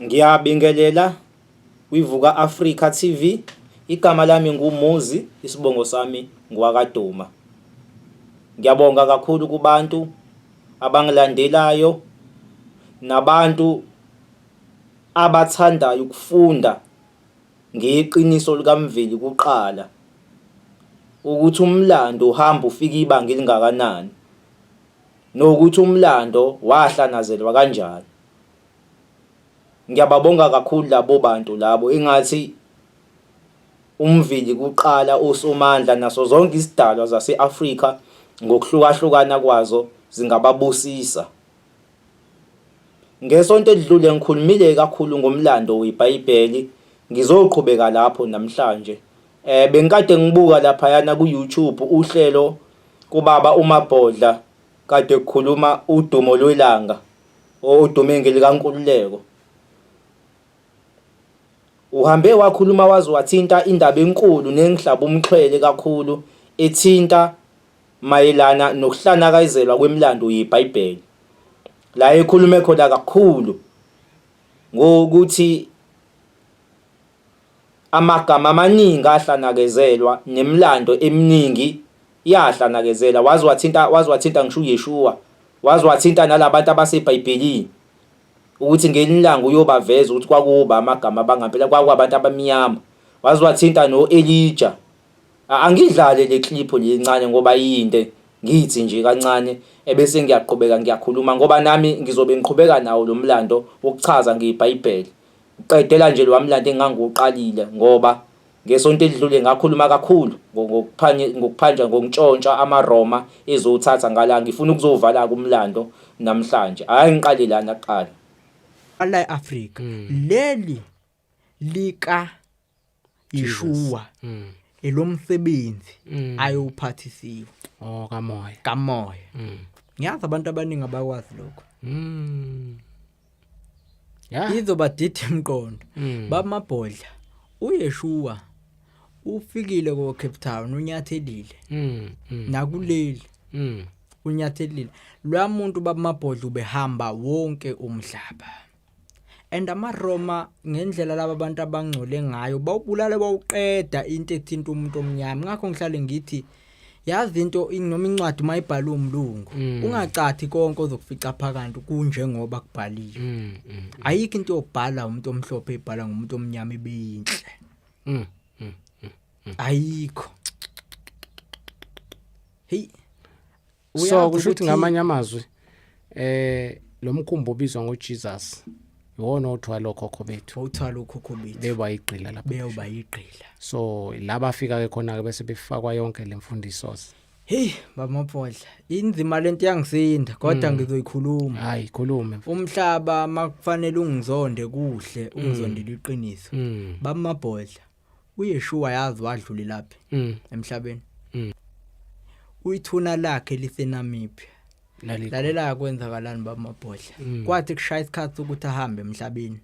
Ngiyabingelela kwiVuka Africa TV. Igama lami nguMuzi, isibongo sami ngwakaDuma. Ngiyabonga kakhulu kubantu abangilandelayo nabantu abathandayo ukufunda ngeqiniso likaMveli kuqala ukuthi umlando uhamba ufika ibanga elingakanani nokuthi umlando wahlanazelwa kanjani. Ngiyababonga kakhulu labo bantu labo engathi uMveli kuqala uSomandla naso zonke izidalwa zase-Afrika ngokuhlukahlukana kwazo zingababusisa. Ngesonto elidlule ngikhulumile kakhulu ngomlando weBhayibheli, ngizoqhubeka lapho namhlanje. Bengikade ngibuka laphayana ku-YouTube uhlelo kubaba uMabhodla kade kukhuluma udumo lwelanga odume ngelikaNkululeko. Uhambe wakhuluma waze wathinta indaba enkulu nengihlaba umxhwele kakhulu ethinta mayelana nokuhlanakazelwa kwemilando yeBhayibheli. La ekhulume khona kakhulu ngokuthi amagama amaningi ahlanakezelwa nemilando eminingi yahlanakazela waze wathinta ngisho uYeshua, waze wathinta nalabantu abaseBhayibhelini ukuthi ngelilanga uyobaveza ukuthi kwakuba amagama abangampela kwakubantu abamnyama, waze wathinta noElijah. Angidlale le clip lencane ngoba yinde ngithi nje kancane ebese ngiyaqhubeka ngiyakhuluma ngoba nami ngizobe ngiqhubeka nawo lo mlando wokuchaza ngeBhayibheli. Uqedela nje lo mlando engangiqalile ngoba ngesonto elidlule ngakhuluma kakhulu ngokuphanja ngokuntshontsha amaRoma ezothatha ngala. Ngifuna ukuzovala kumlando namhlanje, hayi ngiqale lana kuqala ala eAfrika leli lika Yeshua elomsebenzi ayophathisiwe kamoya. Ngiyazi abantu abaningi abakwazi lokho. Izobadida imqondo. Bamabhodla uYeshua ufikile ko Cape Town unyathelile nakuleli unyathelile lo muntu bamabhodla ubehamba wonke umhlaba. And amaRoma ngendlela laba abantu abangcole ngayo bawubulala bawuqeda into ethinta umuntu omnyama. Ngakho ngihlale ngithi yazi into noma incwadi mayibhala umlungu ungacathi konke ozokufica phakathi kunjengoba kubhaliwe. Ayikho into yobhala umuntu omhlophe ebhala ngomuntu omnyama ebeyinhle. Ayikho. Hey. So kusho ukuthi ngamanye amazwi lo mkhumbi obizwa ngoJesus yona othwala okhokho bethu. Bebayigqila lapha. Beyobayigqila. So laba afika ke khona ke bese befakwa yonke lemfundiso. Hey bamaphodla inzima lento yangisinda kodwa ngizoyikhuluma. Hayi khulume. Umhlaba makufanele ungizonde kuhle ungizondela iqiniso. Bamaphodla uYeshua yazi wadlule lapha emhlabeni. Uyithuna lakhe liseNamibia. Lalela kwenzakalani bamabhodla. Kwathi kushaya isikhathi ukuthi ahambe emhlabeni.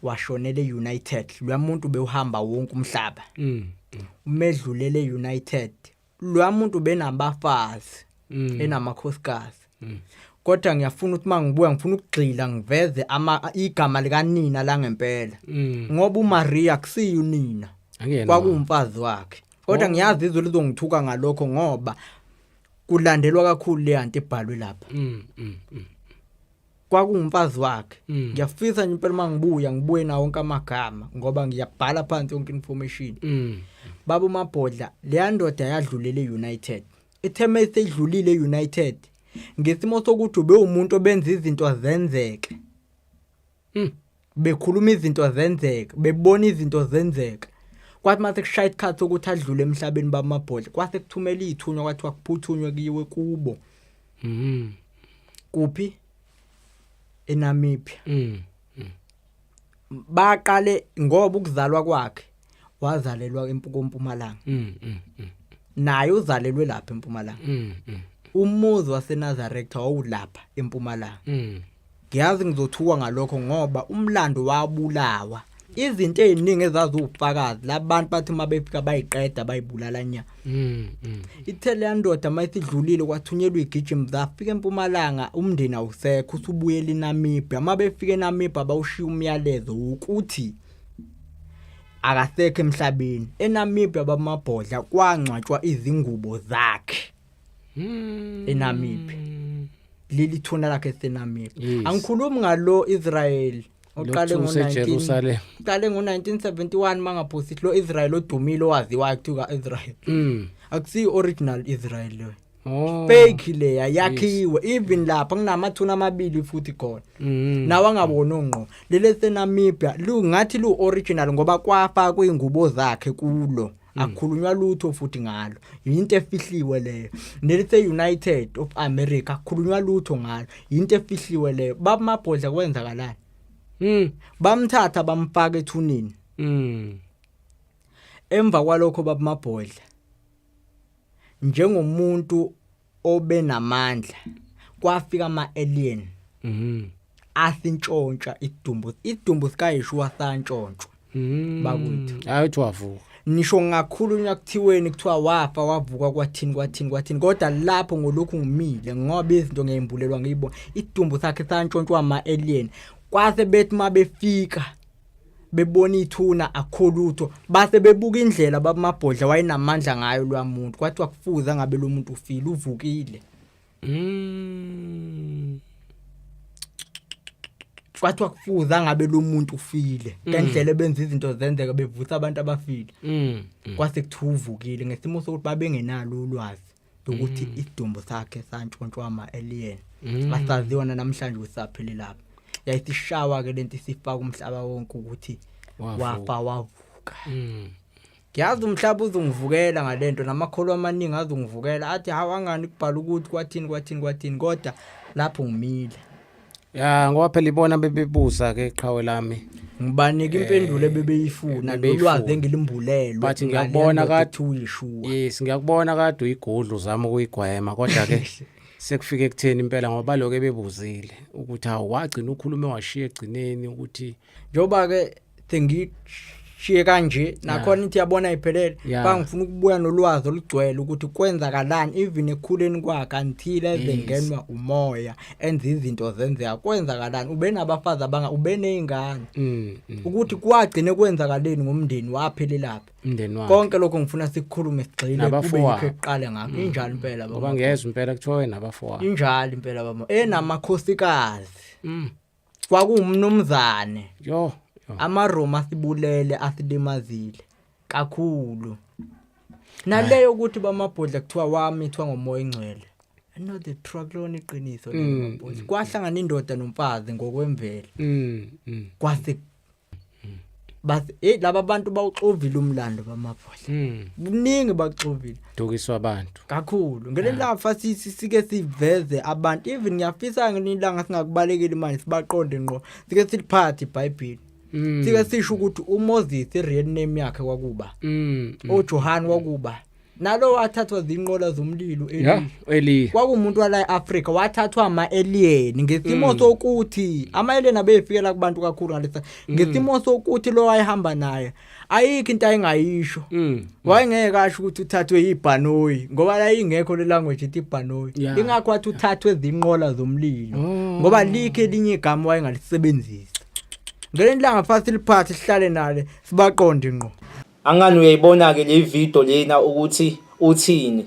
Washonele United. Lo muntu bewuhamba wonke umhlaba. Umedlulele United. Lo muntu benabafazi enamakhosikazi. Kodwa ngiyafuna ukuthi mangibuya ngifuna ukugxila ngiveze igama likaNina la ngempela. Ngoba uMaria kusiyo unina. Kwakuumfazi wakhe. Kodwa ngiyazi izwe lizongithuka ngalokho ngoba kulandelwa kakhulu le anti ebhalwe lapha. Kwakuumfazi wakhe. Ngiyafisa nje impela mangibuya ngibuye nawo wonke amagama ngoba ngiyabhala phansi yonke information. Baba uMabhodla le ndoda yadlulele United. Itheme isedlulile United ngesimo sokuthi ube umuntu obenza izinto zenzeke. Bekhuluma izinto zenzeke, bebona izinto zenzeke. Kwathi mase kushaya isikhathi ukuthi adlule emhlabeni bamabhodla kwase kuthumela ithunywa kwathi wakuphuthunywa kiwe kubo. Kuphi? eNamibia. Baqale ngoba ukuzalwa kwakhe wazalelwa eMpumalanga. Naye uzalelwe lapha eMpumalanga. Umuzi waseNazareth wawulapha eMpumalanga. Ngiyazi ngizothuka ngalokho ngoba umlando wabulawa izinto eziningi ezazufakazi labantu bathi mabefika bayiqeda bayibulala nya ithele yandoda mayisidlulile kwathunyelwa igijimi zafika eMpumalanga umndeni awusekho usubuyela eNamibia mabefika eNamibia bawushiya umyalezo ukuthi akasekho emhlabeni eNamibia bamabhodla kwangcwatshwa izingubo zakhe eNamibia leli thuna lakhe eNamibia angikhulumi ngalo Israel oqale ngo1971 mangaphosi lo Israel odumile owaziwayo kuthiwa Israel akusi original Israel lo fake le yakhiwe even lapha kunamathuna amabili futhi khona nawa ngabona ngqo lele seNamibia ngathi lu original ngoba kwafa kweingubo zakhe kulo akukhulunywa lutho futhi ngalo into efihliwe leyo nelise United of America akukhulunywa lutho ngalo into efihliwe leyo babamabhodla kwenzakalani bamthatha bamfaka ethunini emva kwalokho babamabhodla njengomuntu obenamandla kwafika ama-alien asintshontsha idumbu sikayishwa santshontsho bakuthi ayithi wavuka nisho ngakhulunywa kuthiweni kuthiwa wafa wavuka kwathini kodwa lapho ngolokhu ngimile ngoba izinto ngeyembulelwa ngiyibona idumbu sakhe santshontsha ama-alien kwase bethi mabefika bebona ithuna akholutho base bebuka indlela babamabhodla wayenamandla ngayo lwamuntu kwathi wakufuza ngabe lo muntu ufile uvukile kwathi wakufuza ngabe lo muntu ufile ngendlela benza izinto zenzeka bevusa abantu abafile kwase kuthuvukile ngesimo sokuthi babengenalo ulwazi ukuthi idumbu sakhe santshontsha ama-alien basaziwana namhlanje usaphele lapha yayisishawa ke lento isifaka umhlaba wonke ukuthi wafa wavuka ngiyazi umhlaba uzungivukela ngalento namakholo amaningi azungivukela athi hawangani kubhala ukuthi kwathini kodwa lapho ngimile ya ngoba phela ibona bebebuza ke iqhawe lami ngibanika impendulo bebeyifuna lolwazi engilimbulelo bathi ngiyakubona kade uyishwa yes ngiyakubona kade uyigodlo zama ukuyigwema kodwa ke sekufike ekutheni impela ngoba lokho ebebuzile ukuthi awagcina ukhulume washiya egcineni ukuthi njoba ke sengishiye kanje nakhona ithi yabona iphelele bangifuna ukubuya nolwazi olugcwele ukuthi kwenzakalani even ekhuleni kwakhe until ezengenwa umoya enza izinto zenzeka kwenzakalani ube nabafazi ube nezingane ukuthi kwagcine kwenzakaleni ngomndeni waphelelapha umndeni wakhe konke lokho ngifuna sikukhulume sigxile kube yikho eqale ngakho injalo impela baba ngezwe impela kuthiwa nabafowabo injalo impela baba enamakhosikazi kwakuwumnumzane amaRoma sibulele asilimazile kakhulu naleyo ukuthi bamabhodla kuthiwa wamithwa ngomoya engcwele no the trucklone iqiniso lemabhodla kwahlangana indoda nomfazi ngokwemvelo kwase base laba bantu bawuxovile umlando bamabhodla kuningi baxovile dukiswa abantu kakhulu ngelelafa sike siveze abantu even ngiyafisa ngelilanga singakubalekeli manje sibaqonde ngqo sike siliphathe iBhayibheli sike sisho ukuthi uMoses real name yakhe kwakuba uJohn wakuba nalo wathathwa zinqola zomlilo eli kwakumuntu wala eAfrica wathathwa ama-alien ngesimo sokuthi ama-alien abefikela kubantu kakhulu ngalesa ngesimo sokuthi lo wayehamba naye ayikho into ayingayisho wayengeke kasho ukuthi uthathwe yiBhanoi ngoba la ingekho le language ithi iBhanoi ingakho wathi uthathwe zinqola zomlilo ngoba likhe elinye igama wayengalisebenzisa ngelilanga fast liphathi sihlale nale sibaqonde ngqo angani uyayibona ke le video lena ukuthi uthini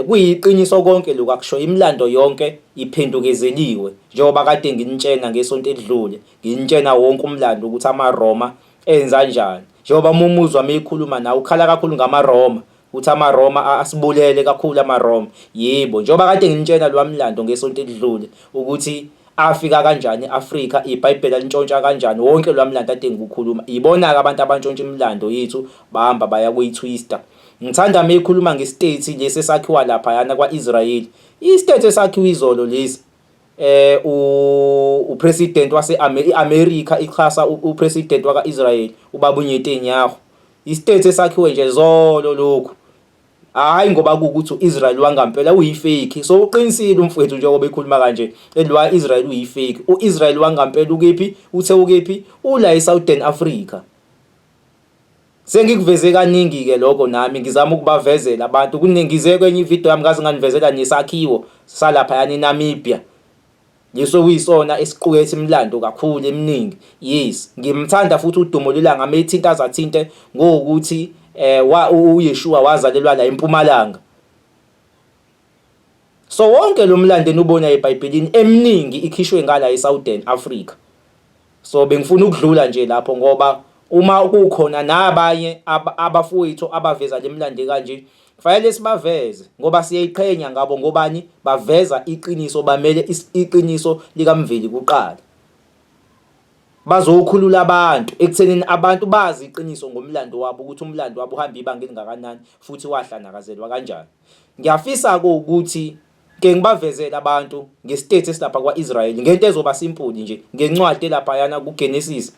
kuyiqiniso konke lokakusho imlando yonke iphendukezeliwe njengoba kade nginitshena ngesonto edlule nginitshena wonke umlando ukuthi amaRoma enza kanjani njengoba umuzwa meyikhuluma nawe ukhala kakhulu ngamaRoma ukuthi amaRoma asibulele kakhulu amaRoma yebo njengoba kade nginitshena lo mlando ngesonto edlule ukuthi afika kanjani eAfrica iBhayibheli lintshontsha kanjani wonke lwamlando ade ngikukhuluma ibona ke abantu abantshontsha imilando yethu bahamba baya kuyitwister ngithanda meyikhuluma ngestate lesi esakhiwa lapha yana kwaIsrael istate esakhiwa izolo lesi upresident waseAmerica ikhasa upresident wakaIsrael ubaba uNetanyahu istate esakhiwe nje zolo lokho hayi ngoba kuukuthi uIsrael wangampela uyifake. So uqinisile umfowethu njengoba ekhuluma kanje elwa Israel uyifake. uIsrael wangampela ukephi uthe ukephi ula eSouthern Africa. Sengikuveze kaningi ke lokho nami ngizama ukubavezela abantu kuningize kwenye ivideo yami ngaze nganivezela nesakhiwo salapha yani Namibia. Leso kuyisona esiqukethe imilando kakhulu eminingi. Yes, ngimthanda futhi uDumo Lwelanga methinta azathinte ngokuthi uYeshua wazalelwa la eMpumalanga. So wonke lo mlando enubona eBhayibhelini eminingi ikhishwe ngala eSouthern Africa. So bengifuna ukudlula nje lapho ngoba uma kukhona nabanye abafowethu abaveza lemlande kanje kufanele sibaveze ngoba siyayiqhenya ngabo ngobani baveza iqiniso bamele iqiniso likamveli kuqala bazokhulula abantu ekuthenini abantu bazi iqiniso ngomlando wabo ukuthi umlando wabo uhamba ibanga elingakanani futhi wahlanakazelwa kanjani. Ngiyafisa ukuthi ke ngibavezela abantu ngestate esilapha kwaIsrael ngento ezoba simple nje ngencwadi lapha yana kuGenesis.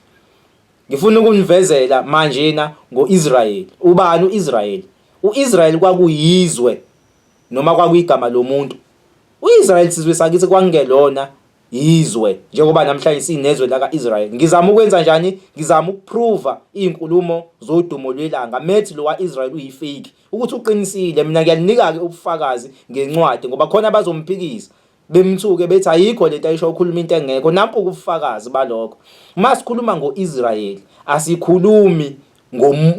Ngifuna ukunivezela manje na ngoIsrael. Ubani uIsrael? uIsrael kwakuyizwe noma kwakuyigama lomuntu. uIsrael sizwe sakithi kwangelona izwe njengoba namhlanje sinezwe la kaIsrael. Ngizama ukwenza njani? Ngizama ukuprove izinkulumo zodumo lwelanga methi lo waIsrael uyifake ukuthi uqinisile. Mina ngiyalinika ke ubufakazi ngencwadi ngoba khona bazomphikisa bemthuke bethi ayikho lento ayisho ukhuluma into engekho. Nampu ubufakazi balokho. Masikhuluma ngoIsrael asikhulumi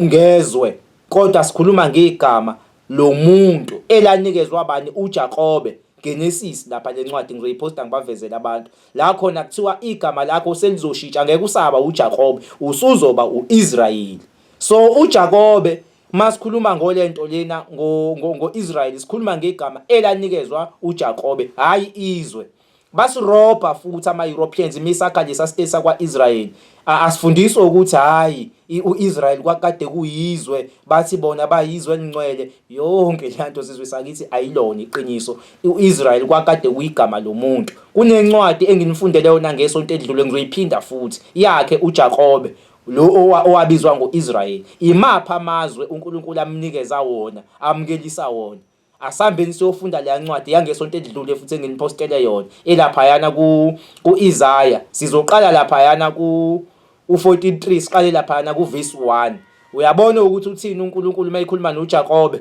ngezwe kodwa sikhuluma ngegama lomuntu elanikezwe abani uJakobe. Genesis lapha lencwadi ngizoyiposta ngibavezela abantu la khona kuthiwa igama lakho selizoshintsha ngeke usaba uJakobe usuzoba uIsrael. So uJakobe masikhuluma ngolento lena ngoIsrael sikhuluma ngegama elanikezwa uJakobe hayi izwe. Basirobha futhi ama-Europeans imisakha lesa state sakwa-Israel asifundiswa ukuthi hayi uIsrael kwakade kuyizwe bathi bona bayizwe elingcwele. Yonke lento sizwe sakithi ayilona iqiniso. uIsrael kwakade kuyigama lomuntu. Kunencwadi enginifundele yona ngesonto edlule ngizoyiphinda futhi yakhe uJakobe lo owabizwa ngoIsrael. Imapha amazwe uNkulunkulu amnikeza wona amkelisa wona. Asambeni siyofunda le ncwadi yangesonto edlule futhi enginipostele yona elapha yana kuIsaiah. Sizoqala lapha yana ku43 siqale lapha yana kuverse 1. Uyabona ukuthi uthini uNkulunkulu mayikhuluma noJakobe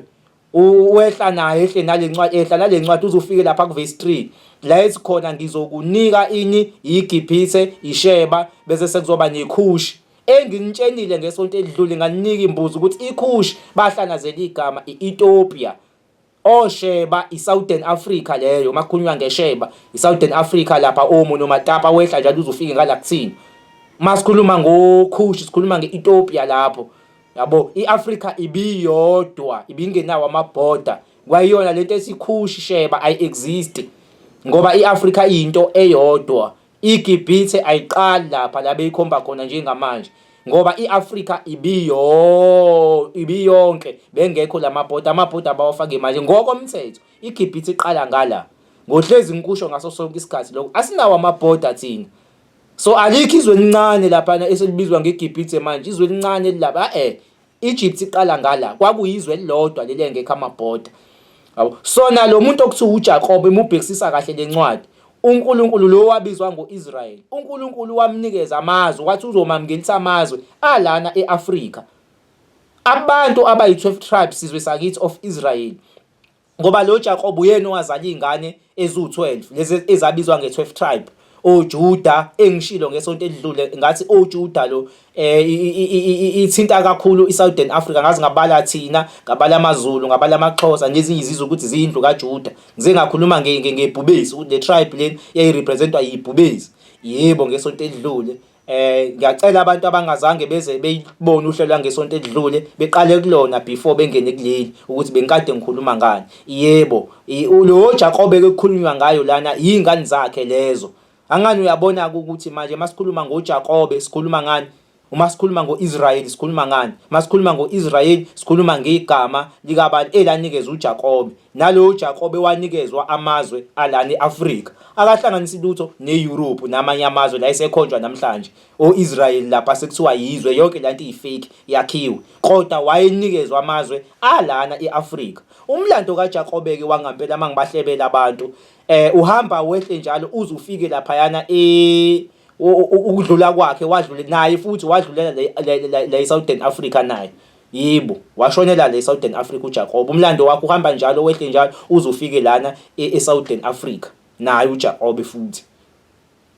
wehla naye ehle nalencwadi ehla nalencwadi uzofike lapha kuverse 3 la ethi khona ngizokunika ini iGibhithe iSheba bese sekuzoba neKhushi. Enginitshenile ngesonto edlule nganika imbuzo ukuthi iKhushi bahlanazela igama iEthiopia. Sheba iSouthern Africa leyo makukhulunywa ngeSheba iSouthern Africa lapha omo nomatapa wehla njalo uzofike ngala kuthini. Masikhuluma ngoKhushi sikhuluma ngeEthiopia lapho. Yabo iAfrica ibiyodwa ibingenawo amaborder. Kwayiyona lento esiKhushi Sheba ayexist ngoba iAfrica into eyodwa. iGibhithe ayiqali lapha la beyikhomba khona njengamanje ngoba iAfrica ibiyonke bengekho lamabhoda amabhoda abawafake manje ngokomthetho. iGibhithe iqala ngala ngohlezi ngikusho ngaso sonke isikhathi lokho asinawo amabhoda thina. So alikho izwe elincane lapha eselibizwa ngeGibhithe manje izwe elincane lapha Egypt iqala ngala kwakuyizwe elilodwa lelengekho amabhoda. Yabo sona lo muntu okuthiwa uJakobe imubhekisisa kahle lencwadi uNkulunkulu lo wabizwa ngoIsrael. uNkulunkulu wamnikeza amazwe wathi uzomamkelisa amazwe alana eAfrica. Abantu abayi12 tribes sizwe sakithi of Israel. Ngoba lo Jacob uyena owazala izingane ezu12 lezi ezabizwa nge12 tribe. oJuda engishilo ngesonto edlule ngathi oJuda lo ithinta kakhulu iSouthern Africa ngazi ngabala thina ngabala amaZulu ngabala amaXhosa nezinye izizwe ukuthi zindlu kaJuda. Ngize ngakhuluma ngebhubesi ukuthi le tribe leni yayirepresentwa yibhubesi. Yebo ngesonto edlule ngiyacela abantu abangazange beze beyibone uhlelo ngesonto edlule beqale kulona before bengene kuleli ukuthi bengikade ngikhuluma ngani. Yebo lo Jacob ekukhulunywa ngayo lana yingane zakhe lezo. Angani uyabona ukuthi manje masikhuluma ngoJakobe sikhuluma ngani Uma sikhuluma ngo-Israyeli sikhuluma ngani? Masikhuluma ngo-Israyeli sikhuluma ngegama likabani elanikezwe uJakobe. Nalo Jakobe wanikezwa amazwe alana eAfrika. Akahlanganisi lutho neEurope namanye amazwe la esekhonjwa namhlanje. O-Israyeli lapha sekuthiwa yizwe yonke lanto iyifake yakhiwe. Kodwa wayenikezwa amazwe alana eAfrika. Umlando kaJakobe ke wangempela mangibahlebela abantu uhamba wehle njalo uze ufike lapha yana ukudlula kwakhe wadlule naye futhi wadlulela la eSouthern Africa naye. Yibo washonela la eSouthern Africa uJakobe. Umlando wakhe uhamba njalo wehle njalo uze ufike lana eSouthern Africa naye uJakobe futhi.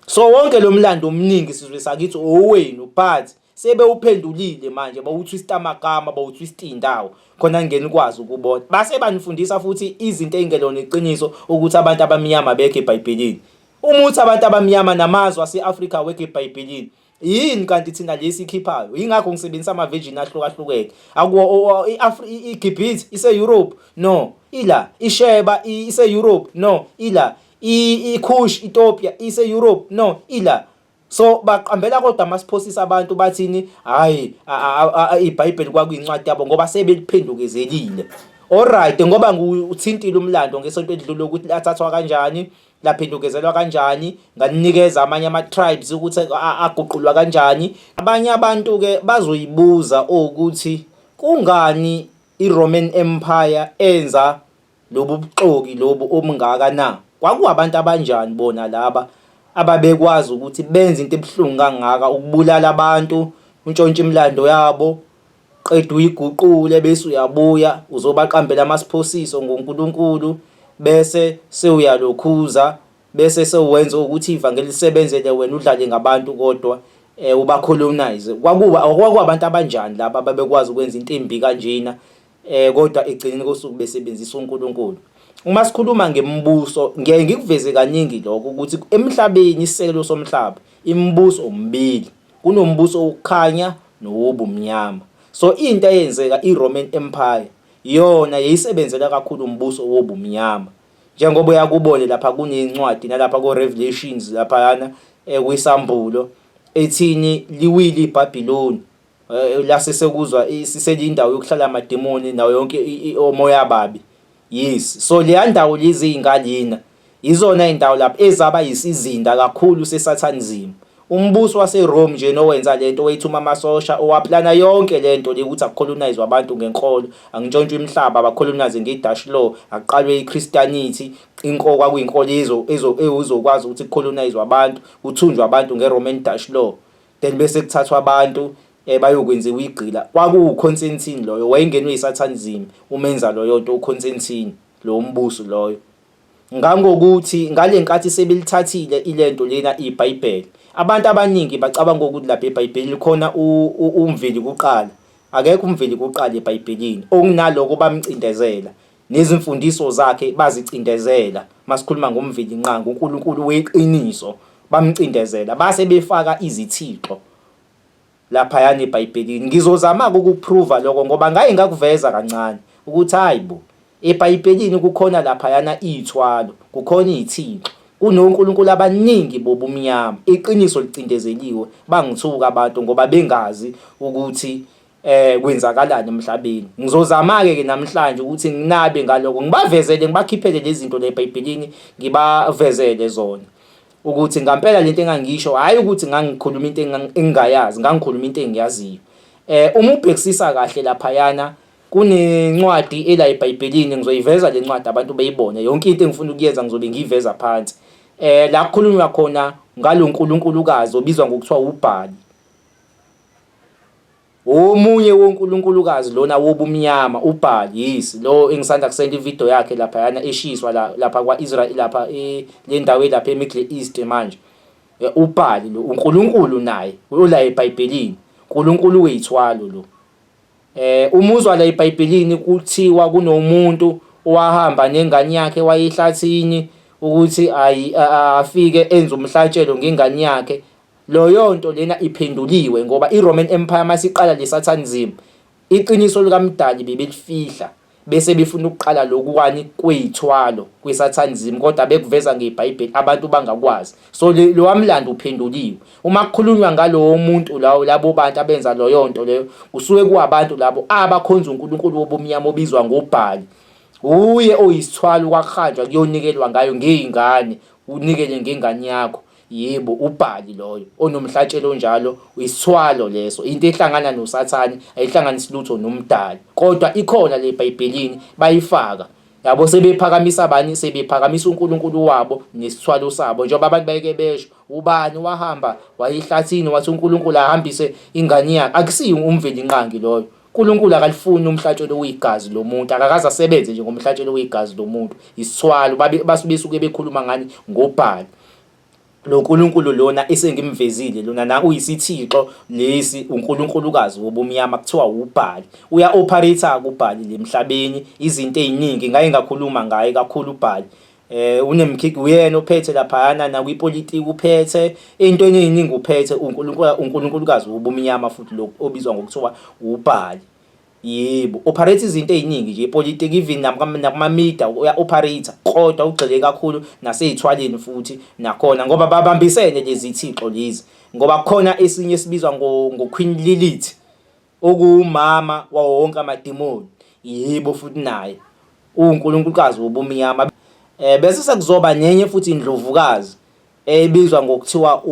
So wonke lo mlando omningi sizwe sakithi owenu but sebewuphendulile manje bawutwista amagama bawutwista indawo khona ngene kwazi ukubona. Base banifundisa futhi izinto ezingelona iqiniso ukuthi abantu abamnyama bekhe eBhayibhelini. Umuthi abantu abamnyama namazwe aseAfrika wekhe eBhayibhelini. Yini kanti thina lesikhiphayo? Ingakho ngisebenzisa ama virgin ahlukahlukene. Akuwo iGibhithe ise Europe? No. Ila iSheba ise Europe? No. Ila iKush Ethiopia ise Europe? No. Ila so baqambela kodwa masiphosisa abantu bathini hayi iBhayibheli kwakuyincwadi yabo ngoba sebeliphendukezelile. Alright ngoba nguthintile umlando ngesonto edlule ukuthi lathathwa kanjani laphendukezelwa kanjani nganikeza amanye ama tribes ukuthi aguqulwa kanjani. Abanye abantu ke bazoyibuza ukuthi kungani iRoman Empire enza lobu buxoki lobu omungaka na? Kwakuwabantu abanjani bona laba ababekwazi ukuthi benze into ebhlungu kangaka ukubulala abantu untshontsha imilando yabo qedwe uyiguqule bese uyabuya uzobaqambela amasiphosiso ngoNkulunkulu bese sewuyalokhuza bese sewenza ukuthi ivangeli lisebenzele wena udlale ngabantu kodwa ubacolonize. Kwakuwabantu abanjani laba ababekwazi ukwenza into embi kanjena kodwa egcineni kosuku besebenzisa uNkulunkulu. Uma sikhuluma ngembuso ngeke ngikuveze kaningi lokho ukuthi emhlabeni isekelo somhlaba imibuso omibili kunombuso ukukhanya nowobumnyama. So into eyenzeka iRoman Empire yona yayisebenzela kakhulu umbuso wobumnyama. Njengoba uyakubona lapha kunencwadi nalapha ko Revelations lapha yana kwisambulo ethini liwili iBabylon la sesekuzwa siselindawo yokuhlala amademoni nawo yonke omoya ababi. Yes, so le ndawo lezi ingalina izona indawo lapha ezaba yisizinda kakhulu seSatanism. Umbuso waseRome nje nowenza lento wayithuma amasosha owaplana yonke lento lekuthi akucolonize abantu ngenkolo, angishontshwe imhlaba abacolonize ngeDutch law, aqalwe iChristianity, inkokwa kuyinkolo ezokwazi ukuthi kucolonize abantu, kuthunjwa abantu ngeRoman Dutch law. Then bese kuthathwa abantu bayokwenziwa igqila. KwakuConstantine loyo wayengenwe iSatanism umenza loyo nto uConstantine lo mbuso loyo. Ngangokuthi ngalenkathi sebelithathile ilento lena iBhayibheli. Abantu abaningi bacabanga ukuthi lapha eBhayibhelini khona umveli kuqala. Akekho umveli kuqala eBhayibhelini. Okunaloko bamcindezela nezimfundiso zakhe bazicindezela. Masikhuluma ngomveli nqangi uNkulunkulu weqiniso bamcindezela base befaka izithixo lapha yana eBhayibhelini. Ngizozama ukuprove lokho ngoba ngaye ngakuveza kancane ukuthi hayibo eBhayibhelini kukhona lapha yana izithwalo, kukhona izithixo. KunoNkulunkulu abaningi bobumnyama. Iqiniso licindezeliwe bangithuka abantu ngoba bengazi ukuthi kwenzakalani emhlabeni. Ngizozama ke namhlanje ukuthi nginabe ngaloko ngibavezele ngibakhiphele lezi zinto leBhayibhelini ngibavezele zona ukuthi ngempela lento engangisho hayi ukuthi ngangikhuluma into engingayazi, ngangikhuluma into engiyaziyo. Uma ubhekisisa kahle lapha yana kunencwadi ela eBhayibhelini ngizoyiveza le ncwadi abantu beyibone yonke into engifuna ukuyenza ngizobe ngiyiveza phansi. La kukhulunywa khona ngaloNkulunkulukazi obizwa ngokuthiwa uBhali. Omunye wonkulunkulukazi lona wobumnyama uBhali, yes, lo engisanda kusenda ivideo yakhe lapha yana eshiswa lapha kwaIsrael lapha le ndawo lapha eMiddle East manje. uBhali lo uNkulunkulu naye ola eBhayibhelini, uNkulunkulu wezithwalo lo. Umuzwa la eBhayibhelini kuthiwa kunomuntu owahamba nengane yakhe wayehlathini ukuthi afike enze umhlatshelo ngengane yakhe. Loyo nto lena iphenduliwe ngoba iRoman Empire masiqala leSatanism iqiniso likaMdali bebelifihla. bese befuna ukuqala lokuwani kwezithwalo kweSatanism kodwa bekuveza ngeBhayibheli abantu bangakwazi. So lo wamlando uphenduliwe. Uma kukhulunywa ngalowo muntu lawo labo bantu abenza loyo nto leyo kusuke kuwabantu labo abakhonza uNkulunkulu wobumnyama obizwa ngoBhali. Uye oyisithwalo kwakuhanjwa kuyonikelwa ngayo ngezingane, unikele ngengane yakho. Yebo, uBhali loyo onomhlatshelo njalo uyisithwalo leso, into ehlangana noSathane ayihlanganisi lutho nomdali. Kodwa ikhona le eBhayibhelini bayifaka. Yabo sebephakamisa abani, sebephakamisa uNkulunkulu wabo nesithwalo sabo. Njengoba abantu bayeke besho ubani wahamba wayihlathini wathi uNkulunkulu ahambise ingane yakhe. Akusiyo umveli nqangi loyo. uNkulunkulu akalifuni umhlatshelo wegazi lomuntu, akakaze asebenze nje ngomhlatshelo wegazi lomuntu. Isithwalo basuke bekhuluma ngani ngoBhali. Lo uNkulunkulu lona esengimvezile lona na uyisithixo lesi uNkulunkulukazi wobumnyama kuthiwa uBhali. Uya operate kuBhali lemhlabeni izinto eziningi ngaye ngakhuluma ngaye kakhulu uBhali. Unemkhiki uyena ophethe laphayana na kwipolitiki uphethe entweni eziningi uphethe uNkulunkulukazi wobumnyama futhi lo obizwa ngokuthiwa uBhali. Yebo, operate izinto eziningi nje epolitiki even nakumamida uya operate kodwa ugxile kakhulu nasezithwaleni futhi nakhona ngoba babambisene lezi zithixo lezi. Ngoba kukhona esinye esibizwa ngoQueen Lilith okumama wawo wonke amademoni. Yebo futhi naye uNkulunkulukazi wobumnyama. Bese sekuzoba nenye futhi indlovukazi ebizwa ngokuthiwa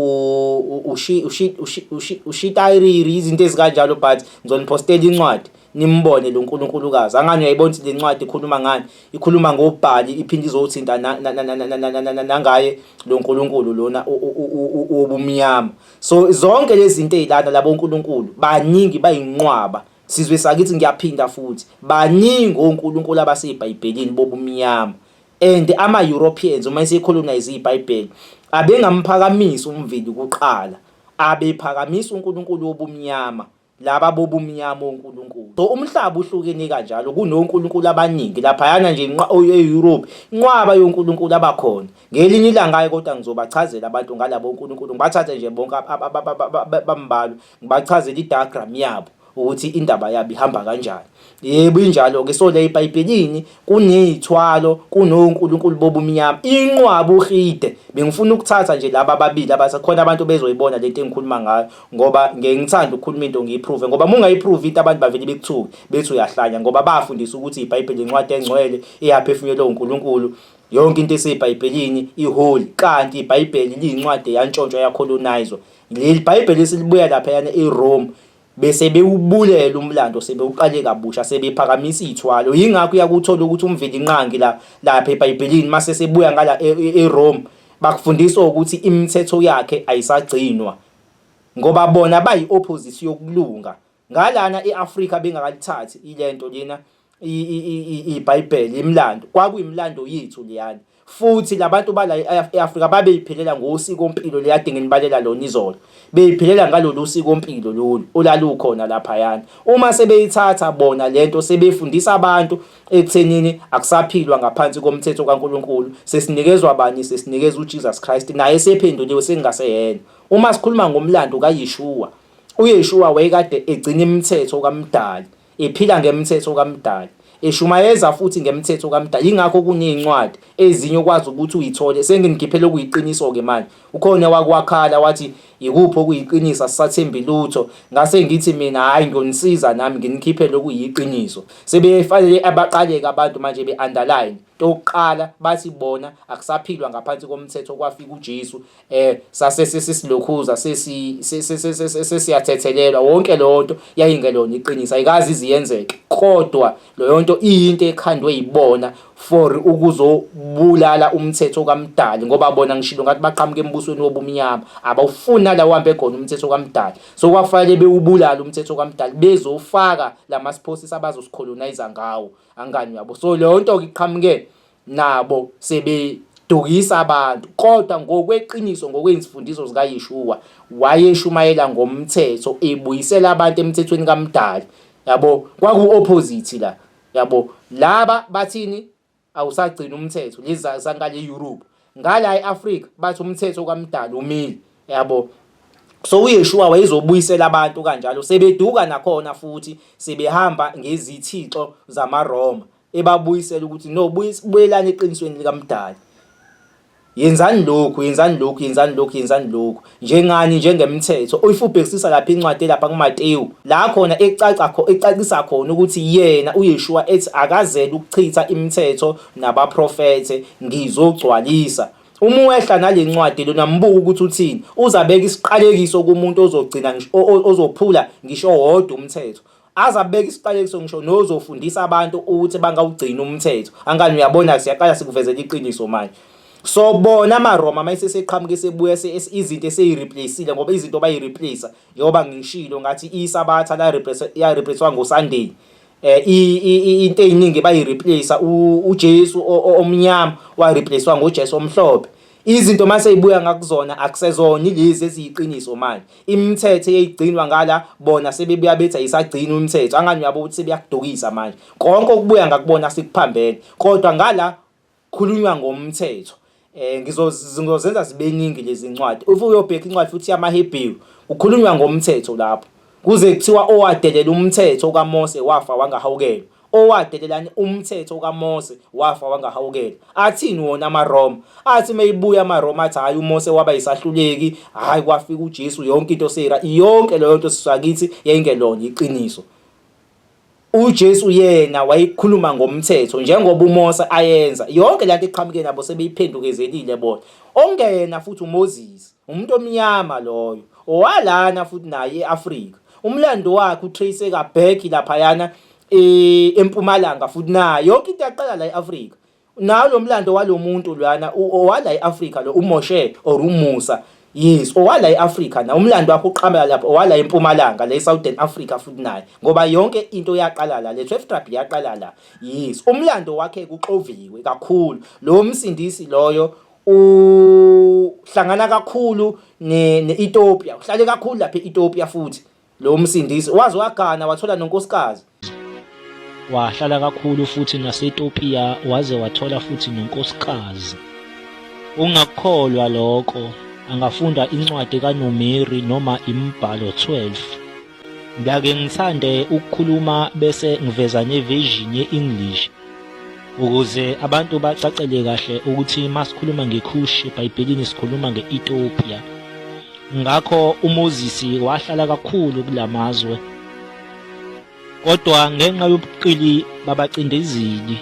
uShitayiriri izinto ezikanjalo, but ngizonipostela incwadi nimbone lo uNkulunkulukazi. Angani uyayibona le ncwadi ikhuluma ngani? Ikhuluma ngoBhali, iphinde izothinta nangaye lo uNkulunkulu lona obumnyama. So zonke lezi zinto ezilana labo uNkulunkulu baningi bayinqwaba. Sizwe sakithi ngiyaphinda futhi baningi oNkulunkulu abaseBhayibhelini bobumnyama. And ama-Europeans uma esecolonize iBhayibheli abengamphakamisa umveli kuqala, abephakamisa uNkulunkulu wobumnyama, laba bobumnyama oNkulunkulu. So umhlaba uhlukene kanjalo, kunoNkulunkulu abaningi laphayana nje e-Europe inqwaba yoNkulunkulu abakhona. Ngelinye ilanga kodwa ngizobachazela abantu ngalabo uNkulunkulu, ngibathathe nje bonke bambalwa ngibachazela idiagram yabo ukuthi indaba yabo ihamba kanjani. Yebo injalo ke. So le eBhayibhelini kunezithwalo, kunoNkulunkulu bobumnyama, inqwaba uhide. Bengifuna ukuthatha nje laba ababili abasakhona abantu bezoyibona lento engikhuluma ngayo ngoba ngengithanda ukukhuluma into ngiyiprove, ngoba mungayiprove into abantu bavele bekuthuke bethi uyahlanya ngoba bafundisa ukuthi iBhayibheli incwadi engcwele eyaphefumulelwa uNkulunkulu. Yonke into eseBhayibhelini iholy, kanti iBhayibheli liyincwadi yantshontshwa yacolonizwa. Leli Bhayibheli selibuya lapha yana eRome bese bewubulela umlando sebewuqale kabusha sebephakamisa izithwalo. Yingakho uyakuthola ukuthi umveli nqangi lapha eBhayibhelini mase sebuya ngala eRome bakufundisa ukuthi imithetho yakhe ayisagcinwa ngoba bona bayi opposite yokulunga. Ngalana eAfrika bengakalithathi ilento lena iBhayibheli imlando kwakuyimlando yethu leyana. Futhi labantu bala eAfrika babeyiphelela ngosikompilo leyade nginibalela lona izolo. Beyiphelela ngalolu sikompilo lolu olalukhona laphayana. Uma sebeyithatha bona lento sebefundisa abantu ekuthenini akusaphilwa ngaphansi komthetho kaNkulunkulu, sesinikezwa bani? Sesinikezwa uJesus Christ, naye sephenduliwe sengaseyena. Uma sikhuluma ngomlando kaYeshua, uYeshua wayekade egcina imithetho kaMdali, ephila ngemithetho kaMdali, eshumayeza futhi ngemithetho kaMdali. Ingakho kunezincwadi ezinye okwazi ukuthi uyithole. Senginikhiphele okuyiqiniso ke manje. Ukhona wakwakhala wathi ikupho okuyiqiniso sisathembi lutho. Ngase ngithi mina hayi ngiyonisiza nami nginikhiphele okuyiqiniso. Sebefanele abaqaleke abantu manje be-underline tokuqala bathi bona akusaphilwa ngaphansi komthetho kwafika uJesu sasesilokhuza sesiyathethelelwa. Wonke lonto yayingelona iqiniso, ayikazi iziyenzeke, kodwa leyo nto iyinto ekhandwe yibona for ukuzobulala umthetho kaMdali ngoba bona ngishilo ngathi baqhamuka embusweni wobumnyama abawufuna la uhambe khona umthetho kaMdali. So kwafanele bewubulala umthetho kaMdali bezofaka lamasiphosi abazosicolonize ngawo. Angani yabo. So leyo nto iqhamuke nabo sebedukisa abantu, kodwa ngokweqiniso ngokwezifundiso zikaYeshua wayeshumayela ngomthetho ebuyisela abantu emthethweni kaMdali. Yabo kwaku opposite la. Yabo laba bathini awusagcina umthetho lezi sangale eEurope, ngala eAfrika bathi umthetho kaMdali umile. Yabo. So uYeshua wayezobuyisela abantu kanjalo sebeduka nakhona futhi sebehamba ngezithixo zamaRoma. ebabuyisela ukuthi no buyelana eqinisweni likaMdali. Yenzani lokhu njengemithetho uyifubhekisisa lapha incwadi lapha kuMateyu la khona ecacisa khona ukuthi yena uYeshua ethi akazele ukuchitha imithetho nabaprofete ngizogcwalisa. Uma wehla nalencwadi lona mbuka ukuthi uthini, uzabeka isiqalekiso kumuntu ozogcina ozophula ngisho wodwa umthetho. Azabeka isiqalekiso ngisho nozofundisa abantu ukuthi bangawugcina umthetho. Angani uyabona siyaqala sikuvezela iqiniso manje. So bona amaRoma mayiseseqhamuke sebuya izinto eseyireplaceile ngoba izinto bayireplace yoba ngishilo ngathi isabatha la replacewa ngoSunday. Into eziningi bayireplace uJesu omnyama wa replacewa ngoJesu omhlophe. Izinto mase ibuya ngakuzona akusezona ilezi eziyiqiniso manje. Imithetho eyigcinwa ngala bona sebebuya bethi ayisagcina umthetho. Angani uyabo ukuthi sebeyakudukisa manje. Konke okubuya ngakubona sikuphambene. Kodwa ngala khulunywa ngomthetho. Ngizozenza zibeningi lezi ncwadi. Ufu uyobheka incwadi futhi yamaHebheru ukhulunywa ngomthetho lapho. Kuze kuthiwa owadelela umthetho kaMose wafa wangahawukela. Owadelelani umthetho kaMose wafa wangahawukela. Athini wona amaRoma? Athi mayibuya amaRoma athi hayi uMose waba yisahluleki, hayi kwafika uJesu yonke into seyira. Yonke leyo nto siswakithi yayingelona iqiniso. uJesu yena wayikhuluma ngomthetho njengoba uMose ayenza. Yonke lento eqhamuke nabo sebeyiphendukezelile bona. Ongena futhi uMoses, umuntu omnyama loyo. Owalana futhi naye eAfrika. Umlando wakhe utrace back lapha yana eMpumalanga futhi nayo yonke into yaqala la eAfrika. Nawo lo mlando walomuntu lwana owala eAfrika lo uMoshe or uMusa. Yes, owala eAfrika na umlando wakhe uqhamba lapho owala eMpumalanga la eSouthern Africa futhi naye ngoba yonke into yaqala la le 12 tribe yaqala la. Yes, umlando wakhe kuxoviwe kakhulu. Lo msindisi loyo uhlangana kakhulu neEthiopia. Uhlale kakhulu lapha eEthiopia futhi. Lo msindisi waze wagana wathola nonkosikazi. Wahlala kakhulu futhi naseEthiopia waze wathola futhi nonkosikazi. Ungakholwa lokho angafunda incwadi kaNumeri noma imbhalo 12. Ngake ngithande ukukhuluma bese ngiveza neversion yeEnglish ukuze abantu bacacele kahle ukuthi masikhuluma ngeKush eBhayibhelini sikhuluma ngeEthiopia. Ngakho uMoses wahlala kakhulu kulamazwe. Kodwa ngenxa yobuqili babacindezeli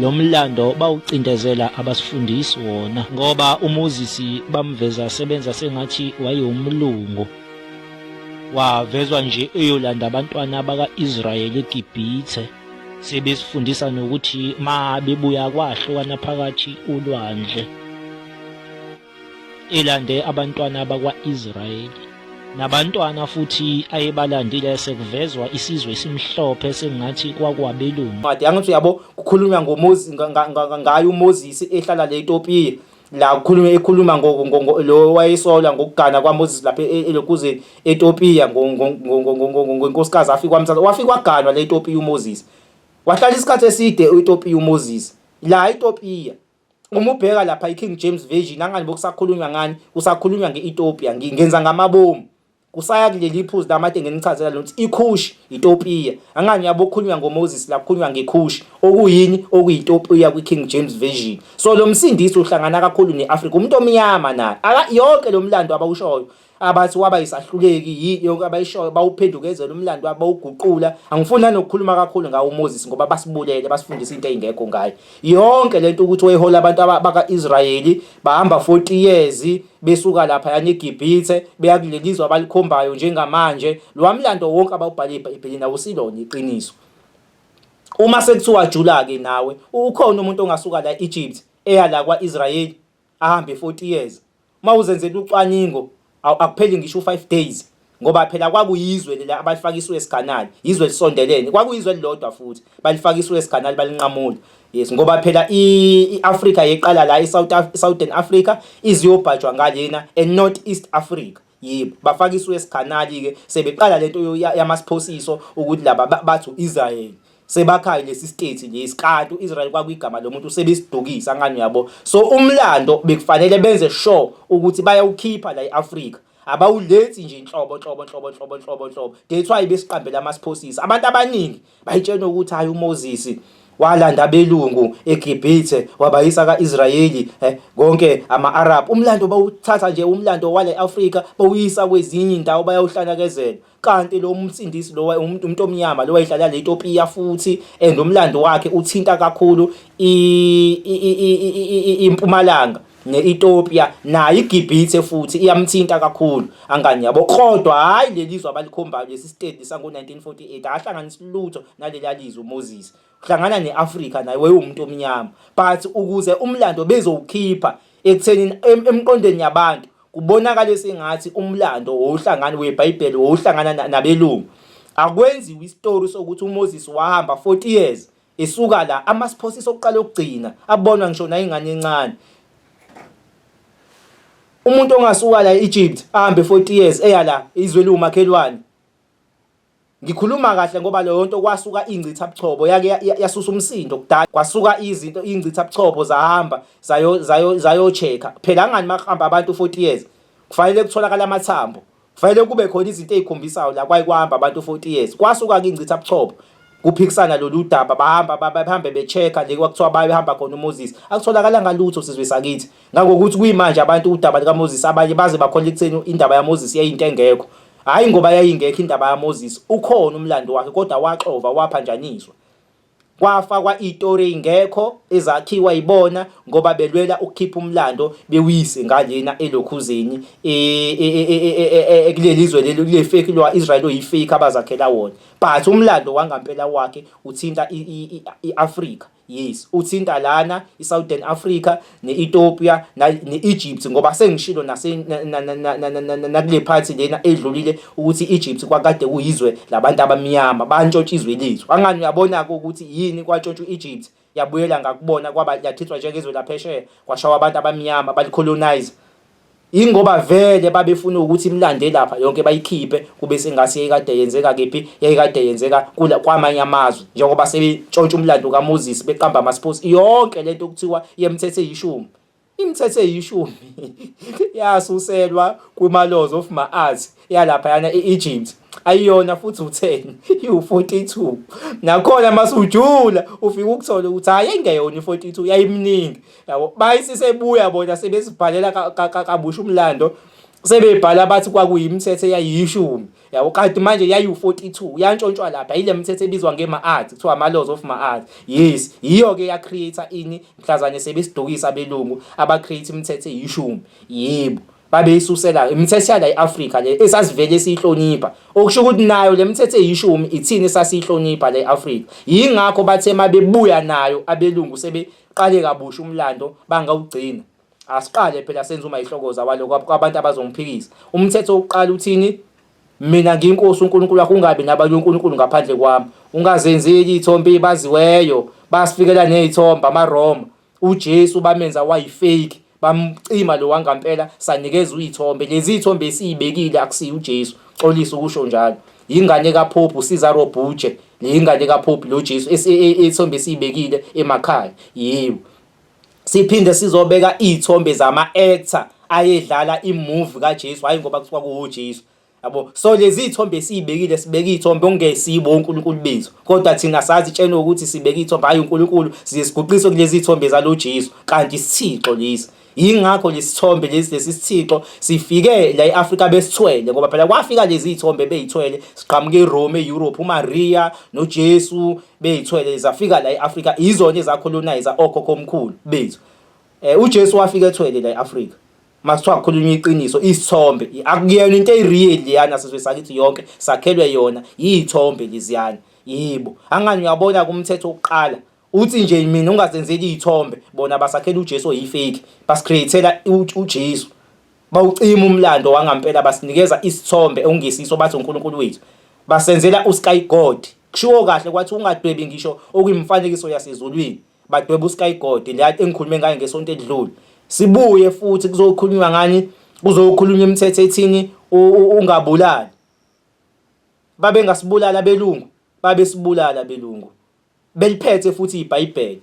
lo mlando bawucindezela abasifundisi wona ngoba uMoses bamveza sebenza sengathi wayewumlungu. Wavezwa nje eyolanda abantwana bakaIsrayeli eGibhithe. Sebesifundisa nokuthi ma bebuya kwahlukana phakathi ulwandle elande abantwana bakwaIsrayeli nabantwana futhi ayebalandile sekuvezwa isizwe esimhlophe sengathi kwakwabelungu. Manje angithi uyabo kukhulunywa ngoMoses ngayo uMoses ehlala le Ethiopia la ekhuluma lo wayesola ngokugana kwaMoses lapha elokuze Ethiopia ngonkosikazi afika kwamthatha wafika waganwa le Ethiopia uMoses. Wahlala isikhathi eside eEthiopia uMoses. La eEthiopia uma ubheka lapha iKing James version angani bokusakhulunywa ngani usakhulunywa ngeEthiopia ngingenza ngamabomu. Kusaya kuleli phuzu lamade ngenichazela lo ukuthi iKush Ethiopia angani yabokhulunywa ngoMoses la kukhulunywa ngeKush okuyini okuyiEthiopia kwiKing James version. So lo msindisi uhlangana kakhulu neAfrika umuntu omnyama naye yonke lo mlando abawushoyo abathi waba yisahluleki yonke abayishoyo bawuphendukezela umlando abawuguqula. Angifuna nokukhuluma kakhulu ngawo uMoses ngoba basibulele basifundisa into engekho ngayo. Yonke lento ukuthi wayehola abantu bakaIsrayeli bahamba 40 years besuka lapha yana eGibhithe beya kulelizwe abalikhombayo njengamanje. Lo mlando wonke abawubhale eBhayibhelini awusilona iqiniso. Uma sekuthiwa jula ke nawe ukhona umuntu ongasuka la eEgypt eya la kwaIsrayeli ahambe 40 years. Mawuzenzela ucwaningo akupheli ngisho 5 days ngoba phela kwakuyizwe lela abalifakiswe esikanali izwe lisondelene kwakuyizwe lilodwa futhi balifakiswe esikanali balinqamula. Yes ngoba phela iAfrica yeqala la eSouthern Africa iziyobhajwa ngalena eNorth East Africa. Yebo bafakiswe esikanali ke sebeqala lento yamasphosiso ukuthi laba bathu Israel sebakhaya lesi state lesi kanti uIsrael kwakuyigama lomuntu sebesidukisa ngani yabo. So umlando bekufanele benze sure ukuthi bayawukhipha la eAfrica abawulethi nje inhlobo. That's why besiqambela amasphosisi abantu abaningi bayitshena ukuthi hayi uMoses walanda abelungu eGibhithe wabayisa kaIsrayeli konke ama-Arab. Umlando bawuthatha nje umlando wale Afrika bawuyisa kwezinye indawo bayawuhlanakezela. Kanti lo msindisi lo umuntu omnyama lo wayehlala le Ethiopia futhi and umlando wakhe uthinta kakhulu iMpumalanga neEthiopia nayo iGibhithe futhi iyamthinta kakhulu angani yabo. Kodwa hayi lelizwe abalikhombayo lesi state sango-1948 ahlanganisa lutho nalela lizwe uMoses. Uhlangana neAfrika naye umuntu omnyama, but ukuze umlando bezowukhipha ekutheni emqondweni yabantu kubonakala sengathi umlando wohlangana weBhayibheli wohlangana nabelungu. Akwenziwe istory sokuthi uMoses wahamba 40 years esuka la amasiphosi oqala ukugcina abonwa ngisho na ingane encane. Umuntu ongasuka la eEgypt ahambe 40 years eya la izwe lumakhelwane. Ngikhuluma kahle ngoba leyo nto kwasuka ingcithabuchopho yake yasusa umsindo kudala, kwasuka izinto ingcithabuchopho zahamba zayo checka. Phela angani mahamba abantu 40 years kufanele kutholakala amathambo, kufanele kube khona izinto ezikhombisayo la kwahamba abantu 40 years. Kwasuka ke ingcithabuchopho kuphikisana lolu daba bahambe bechecka le kwakuthiwa bayahamba khona uMoses, akutholakala ngalutho sizwe sakithi. Ngakokuthi kuyimanje abantu udaba likaMoses abanye baze bakholwa ekutheni indaba yaMoses yayinto engekho. Hayi ngoba yayingekho indaba yaMoses, ukhona umlando wakhe kodwa waxova waphanjaniswa. Kwafakwa istory ingekho ezakhiwa ibona ngoba belwela ukukhipha umlando bewise ngalena elokhuzeni kulelizwe leli kule fake lo Israel oyifake abazakhela wona. But umlando wangampela wakhe uthinta iAfrika. Yes, uthinta lana iSouthern Africa neEthiopia neEgypt ngoba sengishilo nakule party lena edlulile ukuthi iEgypt kwakade kuyizwe labantu abamnyama bantshontsha izwe lethu. Angani uyabona ukuthi yini kwantshontsha iEgypt yabuyela ngakubona kwaba yathithwa njengezwe laphesheya kwashawa abantu abamnyama balicolonize. Ingoba vele babefuna ukuthi imlande lapha yonke bayikhiphe kube sengase yayikade yenzeka kephi, yayikade yenzeka kwamanye amazwe njengoba sebetshontsha umlando kaMoses beqamba amasiphosi yonke lento okuthiwa yemthetho eyishumi. Imithetho eyishumi yasuselwa kuma-laws of Ma'at yalapha yana eEgypt. Ayiyona futhi u10 iwu42 nakhona masujula ufika ukuthola ukuthi hayi engeyona i42 yayimningi yabo. Bayisisebuya bona sebesibhalela kabusha umlando sebebhala bathi kwakuyimithetho eyayishumi yabo, kanti manje yayi42 yantshontshwa lapha ile mithetho ebizwa ngeMa'at kuthiwa ama-laws of Ma'at. Yes, yiyo ke ya create ini mhlazane sebesidukisa belungu aba create imithetho eyishumi. Yebo, babeyisusela imithetho yala eAfrika le esasivele esihlonipha, okusho ukuthi nayo le mithetho eyishumi ithini esasihlonipha la eAfrika. Yingakho bathe mabebuya nayo abelungu sebeqale kabusha umlando bangawugcina. Asiqale phela senze uma ihlokoza waloko kwabantu abazongiphikisa. Umthetho oqala uthini? Mina ngiyinkosi uNkulunkulu wakho, ungabi nabanye uNkulunkulu ngaphandle kwami. Ungazenzeli izithombe ezibaziweyo. Basifikela nezithombe amaRoma. uJesu bamenza wayifake, bamcima lo wangampela sanikeza uyithombe. Lezi ithombe esizibekile akusiyo uJesu. Xolisa ukusho njalo. Ingane kaPope uCesar Borgia, le ingane kaPope lo Jesu ithombe esizibekile emakhaya. Yebo. Siphinde sizobeka izithombe zama-actor ayedlala imovie kaJesu, hayi ngoba kuthiwa kuJesu. Yabo, so lezi izithombe esizibekile sibeka izithombe ongesibo uNkulunkulu bethu, kodwa thina sazi tshena ukuthi sibeka izithombe hayi uNkulunkulu, siyesiguqiswe kulezi izithombe zalo Jesu, kanti isithixo lesi. Yingakho lesithombe lesi sithixo sifike la eAfrika besithwele ngoba phela kwafika lezi izithombe beyithwele siqhamuke eRome eEurope, uMaria noJesu beyithwele zafika la eAfrika, izona ezacolonize okhokho omkhulu bethu. uJesu wafika ethwele la eAfrika. Masithiwa kukhulunywa iqiniso, isithombe akuyona into ereal yana sizwe sakithi yonke sakhelwe yona yizithombe leziyana. Yebo, angani uyabona kumthetho oqala uthi nje mina ungazenzeli izithombe, bona basakhela uJesu oyifake, basicreatela uJesu, bawucima umlando wangampela, basinikeza isithombe ongesiso bathi uNkulunkulu wethu, basenzela uSky God. Kushiwo kahle kwathi ungadwebi ngisho okuyimfanekiso yasezulwini, badweba uSky God le engikhulume ngayo ngesonto edlule. Sibuye futhi kuzokhulunywa ngani, kuzokhulunywa imithetho ethini ungabulali. Babe ngasibulala belungu, babe sibulala belungu. Beliphethe futhi iBhayibheli.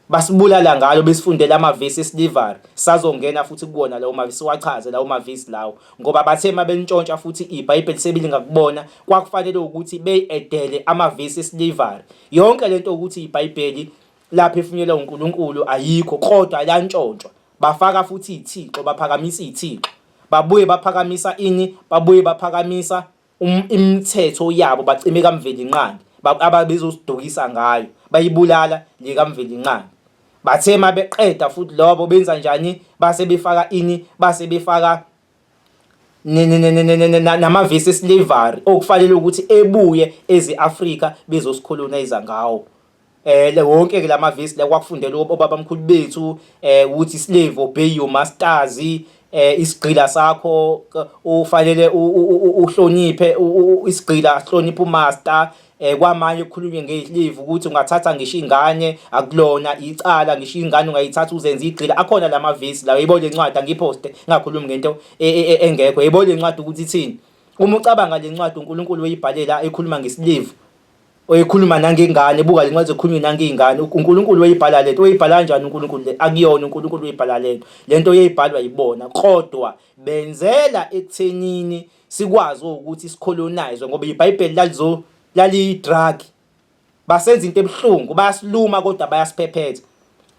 basibulala ngalo besifundela amavesi eSlivari. Sazongena futhi kubona lawo mavesi wachaze lawo mavesi lawo ngoba bathe mabentshontsha futhi iBhayibheli sebilinga kubona kwakufanele ukuthi beyedele amavesi eSlivari. Yonke lento ukuthi iBhayibheli lapha efunyenelwa uNkulunkulu ayikho kodwa yantshontshwa. Bafaka futhi izithixo, baphakamisa izithixo. Babuye baphakamisa ini? Babuye baphakamisa imithetho yabo bacime kaMvelinqangi ababezosidukisa ngayo. Bayibulala likaMvelinqangi. Bathe mabeqeda futhi lobo benza njani? Base befaka ini? Base befaka namavesi eSlivari okufanele ukuthi ebuye eziAfrika bezosikolonize ngawo. Wonke ke lamavesi la kwakufundela obabamkhulu bethu ukuthi slave obey your masters, isigqila sakho ufanele uhloniphe isigqila hlonipha umaster. Kwamanye ukukhulunywe ngeslave ukuthi ungathatha ngisho ingane akulona icala, ngisho ingane ungayithatha uzenze igqila. Akhona lamavesi la yebo lencwadi angiposte ngakhulumi ngento engekho. Yebo lencwadi ukuthi ithini? Uma ucabanga lencwadi uNkulunkulu uyibhalela ekhuluma ngeslave oyikhuluma nangengane, buka lencwadi ekhulunywa nangengane. uNkulunkulu uyibhala lento, uyibhala kanjani uNkulunkulu le? Akuyona uNkulunkulu uyibhala lento uyibhalwa yibona, kodwa benzela ekuthenini sikwazi ukuthi sikolonize ngoba iBhayibheli lali drug. Basenza into ebuhlungu, bayasiluma kodwa bayasiphephetha.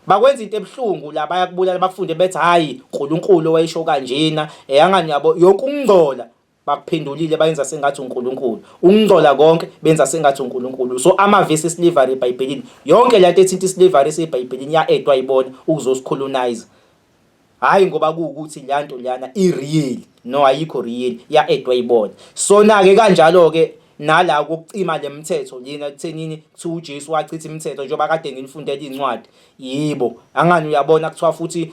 Bakwenza into ebuhlungu la bayakubulala bakufunde bethi hayi uNkulunkulu wayisho kanjena angani yabo yonke ukungcola bakuphendulile bayenza sengathi uNkulunkulu. Ukungcola konke benza sengathi uNkulunkulu. So amavesi eSlivari eBhayibhelini yonke lento ethinta iSlivari eseBhayibhelini ya-edwa ibona ukuzosikolonize. Hayi ngoba kuukuthi lento lana ireal, no ayikho real, ya-edwa ibona. So na-ke kanjalo ke nala kokucima lemithetho lena kuthenini kuthi uJesu wachitha imithetho njengoba kade nginifundela incwadi. Yibo angani uyabona kuthiwa futhi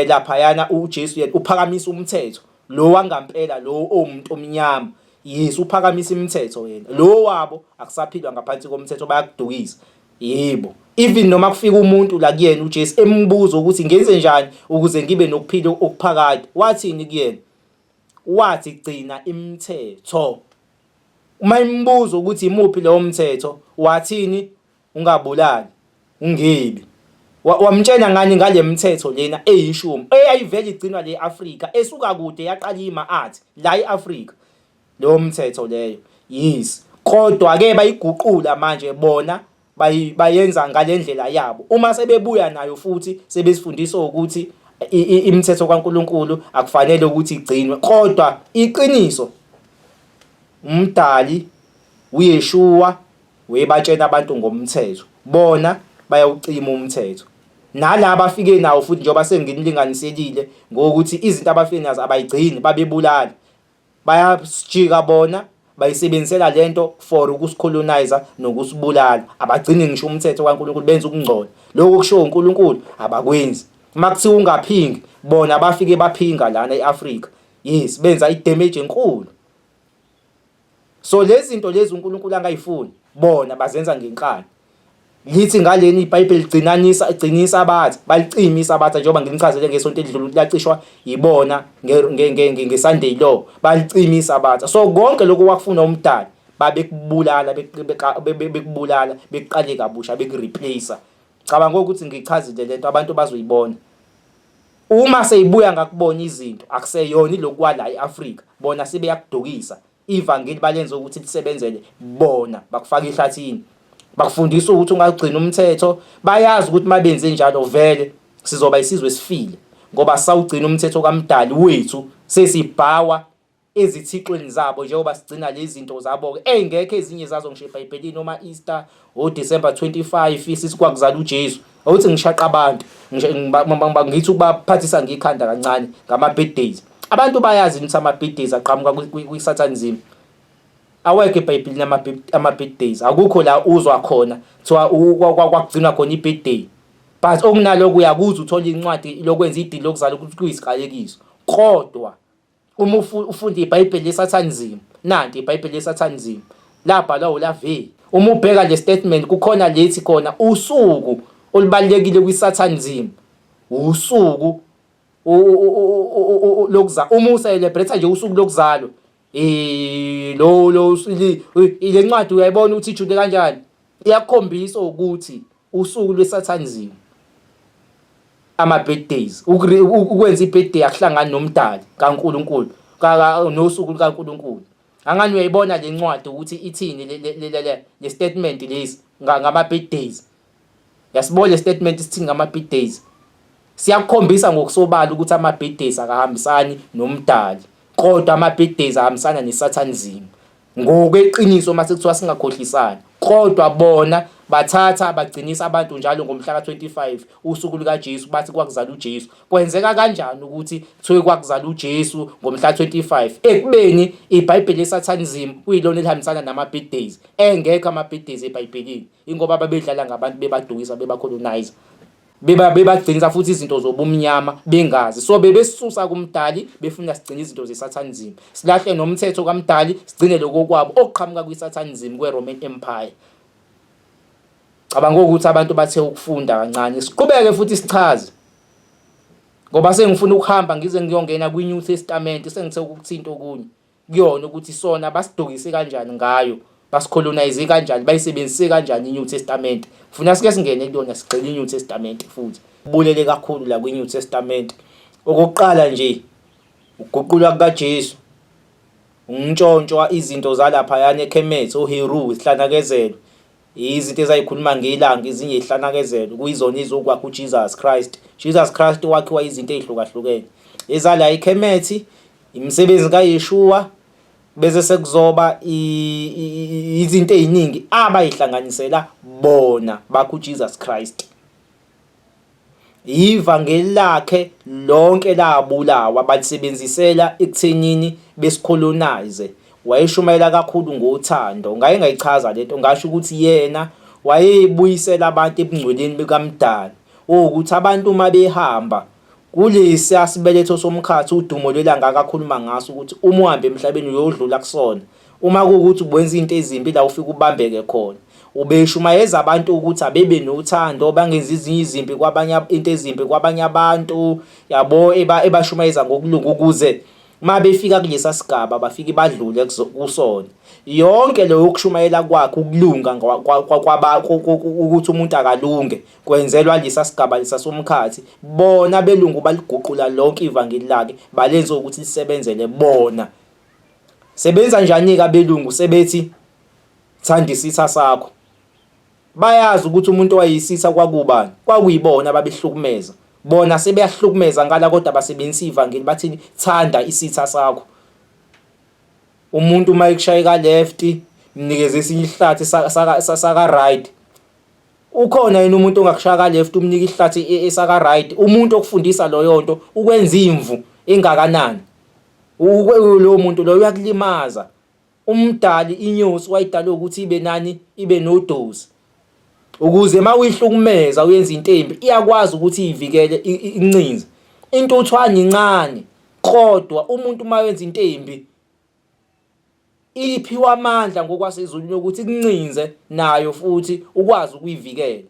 lapha yana uJesu yena uphakamisa umthetho lo wangampela lo omuntu omnyama. Yes, uphakamisa imithetho yena. Lo wabo akusaphilwa ngaphansi komthetho bayakudukisa. Yebo, even noma kufika umuntu la kuyena uJesu embuzo ukuthi ngenze njani ukuze ngibe nokuphila okuphakade, wathini kuyena? Wathi gcina imithetho. Uma imbuzo ukuthi imuphi lo mthetho, wathini? Ungabulali, ungebi. Wamtshela ngani ngale mithetho lena eyishumi eyayivela igcinwa le Afrika esuka kude yaqala ima-art la eAfrika. Lo mthetho leyo. Yes. Kodwa ke bayiguqula manje bona bayenza ngalendlela yabo. Uma sebebuya nayo futhi sebesifundisa ukuthi imithetho kaNkulunkulu akufanele ukuthi igcinwe, kodwa iqiniso umdali uYeshua webatshena abantu ngomthetho. Bona bayawucima umthetho. Nalabo afike nawo futhi njengoba senginilinganiselile ngokuthi izinto abafike nazo abayigcini babebulala. Bayasijika bona bayisebenzisela lento for ukusikolonize nokusibulala. Abagcini ngisho umthetho kaNkulunkulu benza ukungcola. Lokho kusho uNkulunkulu abakwenzi. Makuthiwa ungaphingi bona bafike baphinga lana eAfrika. Yes, benza idamage enkulu. So lezi zinto lezi uNkulunkulu angayifuni bona bazenza ngenkani. Lithi ngaleni iBhayibheli igcinisa abathi balicimisa abathi njengoba nginichazele ngesonto edlule lacishwa yibona ngeSunday law balicimisa abathi. So konke lokho kwakufuna umdali babekubulala bekubulala beqale kabusha bekureplace. Cabanga ukuthi ngichazile lento abantu bazoyibona. Uma seyibuya ngakubona izinto akuseyona ilokwala eAfrika bona sebeyakudukisa. Ivangeli balenza ukuthi lisebenzele bona bakufaka ehlathini. Bakufundisa ukuthi ungagcina umthetho, bayazi ukuthi mabenze njalo vele sizoba isizwe esifile ngoba sawugcina umthetho kaMdali wethu sesibhawa ezithixweni zabo njengoba sigcina lezi zinto zabo engekho ezinye zazo ngisho eBhayibhelini noma Easter o December 25 isikwakuzala uJesu awuthi ngishaqa abantu ngithi ukubaphathisa ngikhanda kancane ngama birthdays. Abantu bayazi ukuthi ama birthdays aqhamuka kwiSatanism. Awekho eBhayibhelini ama birthdays. Akukho la uzwa khona kuthiwa kwakugcina khona ibirthday. But okunaloko uyakuzwa uthola incwadi lokwenza idili lokuzala ukuthi kuyisiqalekiso. Kodwa uma ufunda iBhayibheli leSatanism, nanti iBhayibheli leSatanism labhalwa uLaVey. Uma ubheka le statement kukhona lethi khona usuku olubalekile kwiSatanism. Usuku lokuzala uma ucelebrate nje usuku lokuzalwa ile ncwadi uyayibona ukuthi ijude kanjani iyakhombisa ukuthi usuku lweSatanism ama-birthdays ukwenza i-birthday akuhlangani nomdali kaNkulunkulu nosuku lukaNkulunkulu. Angani uyayibona le ncwadi ukuthi ithini le statement lesi ngama-birthdays. Yasibona le statement isithini ngama-birthdays. Siyakukhombisa ngokusobala ukuthi ama-birthdays akahambisani nomdali, kodwa ama-birthdays ahambisana nesathanism. Ngokweqiniso mase kuthiwa singakhohlisana, kodwa bona bathatha bagcinisa abantu njalo ngomhla ka-25 usuku lukaJesu bathi kwakuzala uJesu. Kwenzeka kanjani ukuthi kuthiwe kwakuzala uJesu ngomhla 25 ekubeni iBhayibheli lesathanism kuyilona elihambisana nama-birthdays? Engekho ama-birthdays eBhayibhelini, ingoba babedlala ngabantu bebadukisa bebacolonize, bebagcinisa futhi izinto zobumnyama bengazi. So bebesisusa kumdali befuna sigcine izinto zesathanism, silahle nomthetho kaMdali sigcine lokho kwabo okuqhamuka kwisathanism kweRoman Empire. Cabanga ukuthi abantu bathe ukufunda kancane. Siqhubeke futhi sichaze, ngoba sengifuna ukuhamba ngize ngiyongena kwiNew Testament, sengithe ukuthinta okunye kuyona ukuthi sona basidukise kanjani ngayo, basicolonize kanjani, bayisebenzise kanjani iNew Testament. Funa sike singene kuyona sigcine iNew Testament futhi. Ubulele kakhulu la kwiNew Testament. Okokuqala nje ukuguqulwa kukaJesu, untshontshwa izinto zalapha yana eKhemethe, oHeru, isihlanakezelo, izinto ezayikhuluma ngelanga ezinye ihlanakezelo kuyizona izokwakha uJesus Christ. Jesus Christ wakhiwa izinto ezihlukahlukene ezala eKhemethe, imisebenzi kaYeshua, bese sekuzoba izinto eziningi abayihlanganisela bona bakho uJesus Christ. Ivangeli lakhe lonke labulawa balisebenzisela ekuthenini besicolonize. Wayeshumayela kakhulu ngothando. Ngaye ngayichaza lento, ngasho ukuthi yena wayebuyisela abantu ebungcweleni bekaMdali, ukuthi abantu uma behamba kulesi asibeletho somkhathi udumo lwelanga akakhuluma ngaso ukuthi uma uhambe emhlabeni uyodlula kusona, uma kuukuthi ubenza into ezimbi la ufika ubambeke khona, ubeshumayeza abantu ukuthi abebe nothando, bangenza izinye izimpi kwabanye, into ezimbi kwabanye abantu, yabo, ebashumayeza ngokulunga ukuze uma befika kulesa sigaba bafike badlule kusona. Yonke leyo ukushumayela kwakhe ukulunga ukuthi umuntu akalunge kwenzelwa lesa sigaba lesa somkhathi. Bona belungu baliguqula lonke ivangeli lakhe balenza ukuthi lisebenzele bona. Sebenza njani ka belungu? Sebethi thanda isitha sakho. Bayazi ukuthi umuntu wayisitha kwakubani, kwakuyibona babehlukumeza. Bona sebeyahlukumeza ngala kodwa basebenzisa ivangeli bathini thanda isitha sakho. Umuntu uma ekushaya ka left mnikeze esinye ihlathi saka right. Ukhona yini umuntu ongakushaya ka left umnika ihlathi esaka right? Umuntu okufundisa loyo nto ukwenza imvu engakanani, lo muntu lo uyakulimaza. Umdali inyosi wayidala ukuthi ibe nani, ibe nodosi, ukuze mawuyihlukumeza uyenza into embi iyakwazi ukuthi ivikele incinze. Intuthwane incane, kodwa umuntu mayenza into embi iphiwa amandla ngokwasezulwini ukuthi kuncinze nayo futhi ukwazi ukuyivikela.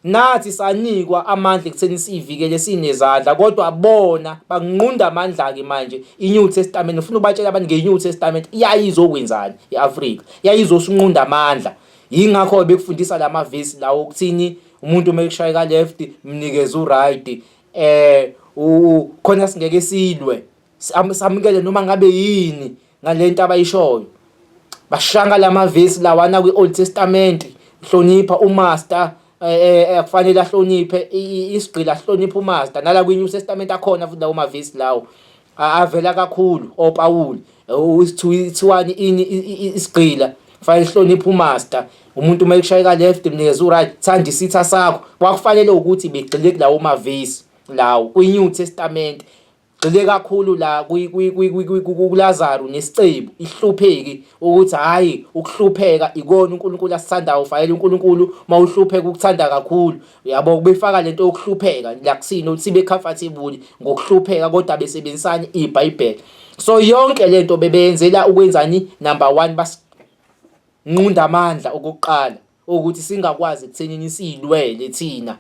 Nathi sanikwa amandla ekutheni siyivikele sinezandla, kodwa bona banqunda amandla ke manje. iNew Testament ufuna ubatshela abantu ngeNew Testament iyayizokwenzani eAfrika, iyayizosunqunda amandla. Yingakho bekufundisa lamavesi lawo ukuthini umuntu uma ekushaya ka left mnikeze uright, khona singeke silwe, samukele noma ngabe yini ngalento abayishoyo. Bashanga lamavesi lawana kwi-Old Testament, hlonipha umaster, akufanele ahloniphe isigqila, ahloniphe umaster. Nala kwi-New Testament akhona futhi lawo mavesi lawo avela kakhulu oPawuli, usithiwani ini isigqila fanele hloniphe umaster. Umuntu uma ekushaya ka left mnikeze uright, thanda isitha sakho. Kwakufanele ukuthi begxile kulawo mavesi lawo kwi-New Testament. Gxile kakhulu la kuLazaro nesicebu, ihlupheki ukuthi hayi ukuhlupheka ikona uNkulunkulu asithandayo. Fanele uNkulunkulu mawuhlupheka ukuthanda kakhulu, yabo, kubefaka lento yokuhlupheka la kusini ukuthi sibe comfortable ngokuhlupheka, kodwa besebenzisana iBhayibheli. So yonke lento bebeyenzela ukwenzani? Number 1, basinqunda amandla okokuqala ukuthi singakwazi ekuthenini silwele thina,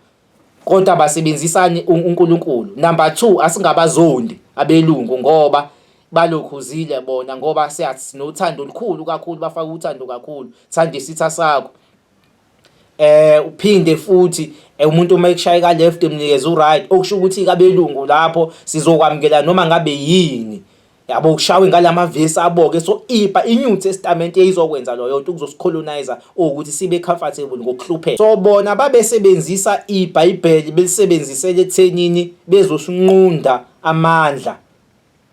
kodwa basebenzisane uNkulunkulu. Number 2, asingabazondi abelungu ngoba balokhuzile bona, ngoba siyathi sinothando olukhulu kakhulu, bafaka uthando kakhulu. Thanda isitha sakho. Uphinde futhi umuntu uma ekushaya ka left emnikeza right, okusho ukuthi kabelungu lapho sizokwamukela noma ngabe yini. Yabo kushawe ngalamavesi aboke, so iNew Testament yayizokwenza lo yonto ukuzosicolonizer ukuthi sibe comfortable ngokuhlupheka. So bona babesebenzisa iBhayibheli belisebenzisele ethenini bezosinqunda amandla,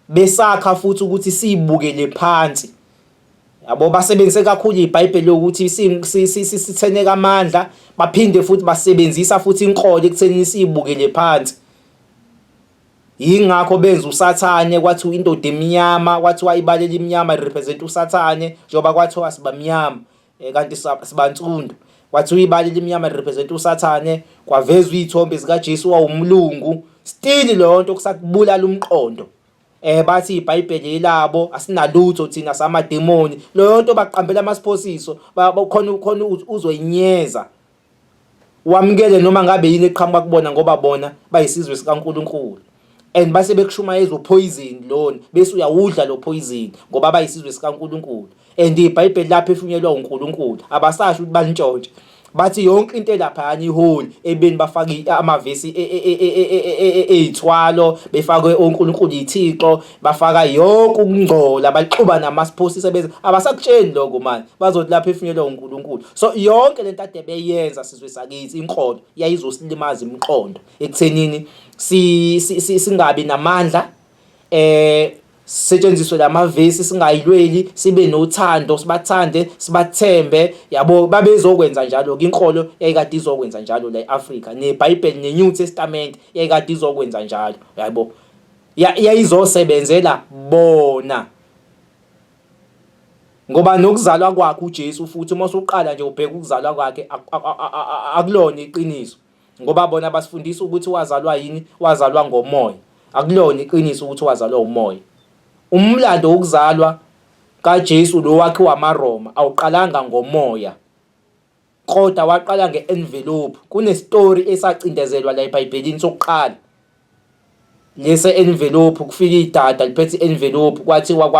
besakha futhi ukuthi sibukele phansi. Yabo basebenzise kakhulu iBhayibheli ukuthi sitheneke amandla, baphinde futhi basebenzisa futhi inkolo ekuthenini sibukele phansi. Yingakho benza uSathane kwathiwa indoda emnyama, kwathiwa ibala elimnyama represent uSathane njengoba kwathiwa sibamnyama kanti sibansundu. Kwathiwa ibala elimnyama represent uSathane, kwavezwa izithombe zika Jesu wawumlungu. Still lo nto kusakubulala umqondo. Bathi iBhayibheli labo asinalutho thina samademoni. Lo nto baqambela amasposiso khona uzoyinyeza. Wamukele noma ngabe yini eqhamuka kubona ngoba bona bayisizwe sikaNkulunkulu. And base bekushumayeza upoison lona bese uyawudla lo poison ngoba bayisizwe sikaNkulunkulu. And iBhayibheli lapha efunyelwa uNkulunkulu abasasho ukuthi balintshontshe, bathi yonke into lapha iholi ebeni bafaka amavesi ezithwalo, befake uNkulunkulu ithixo, bafaka yonke ukungcola, baxuba namasposiso bese abasakutsheni lokho manje bazothi lapha efunyelwa uNkulunkulu. So yonke lento ade beyenza sizwe sakithi inkolo yayizosilimaza imiqondo ekuthenini singabi namandla, setshenziswe lamavesi singayilweli, sibe nothando, sibathande, sibathembe. Yabo babezokwenza njalo ke inkolo yayikade izokwenza njalo la eAfrica, neBhayibheli neNew Testament yayikade izokwenza njalo. Yabo yayizosebenzela bona ngoba nokuzalwa kwakhe uJesu futhi uma usuqala nje ubheka ukuzalwa kwakhe akulona iqiniso, ngoba bona basifundisa ukuthi wazalwa yini, wazalwa ngomoya. Akulona iqiniso ukuthi wazalwa umoya. Umlando wokuzalwa kaJesu lo wakhe wamaRoma awuqalanga ngomoya, kodwa waqala nge-envelope. Kunestory esacindezelwa la eBhayibhelini sokuqala. Lese envelope kufika idada liphethe envelope, kwathiwa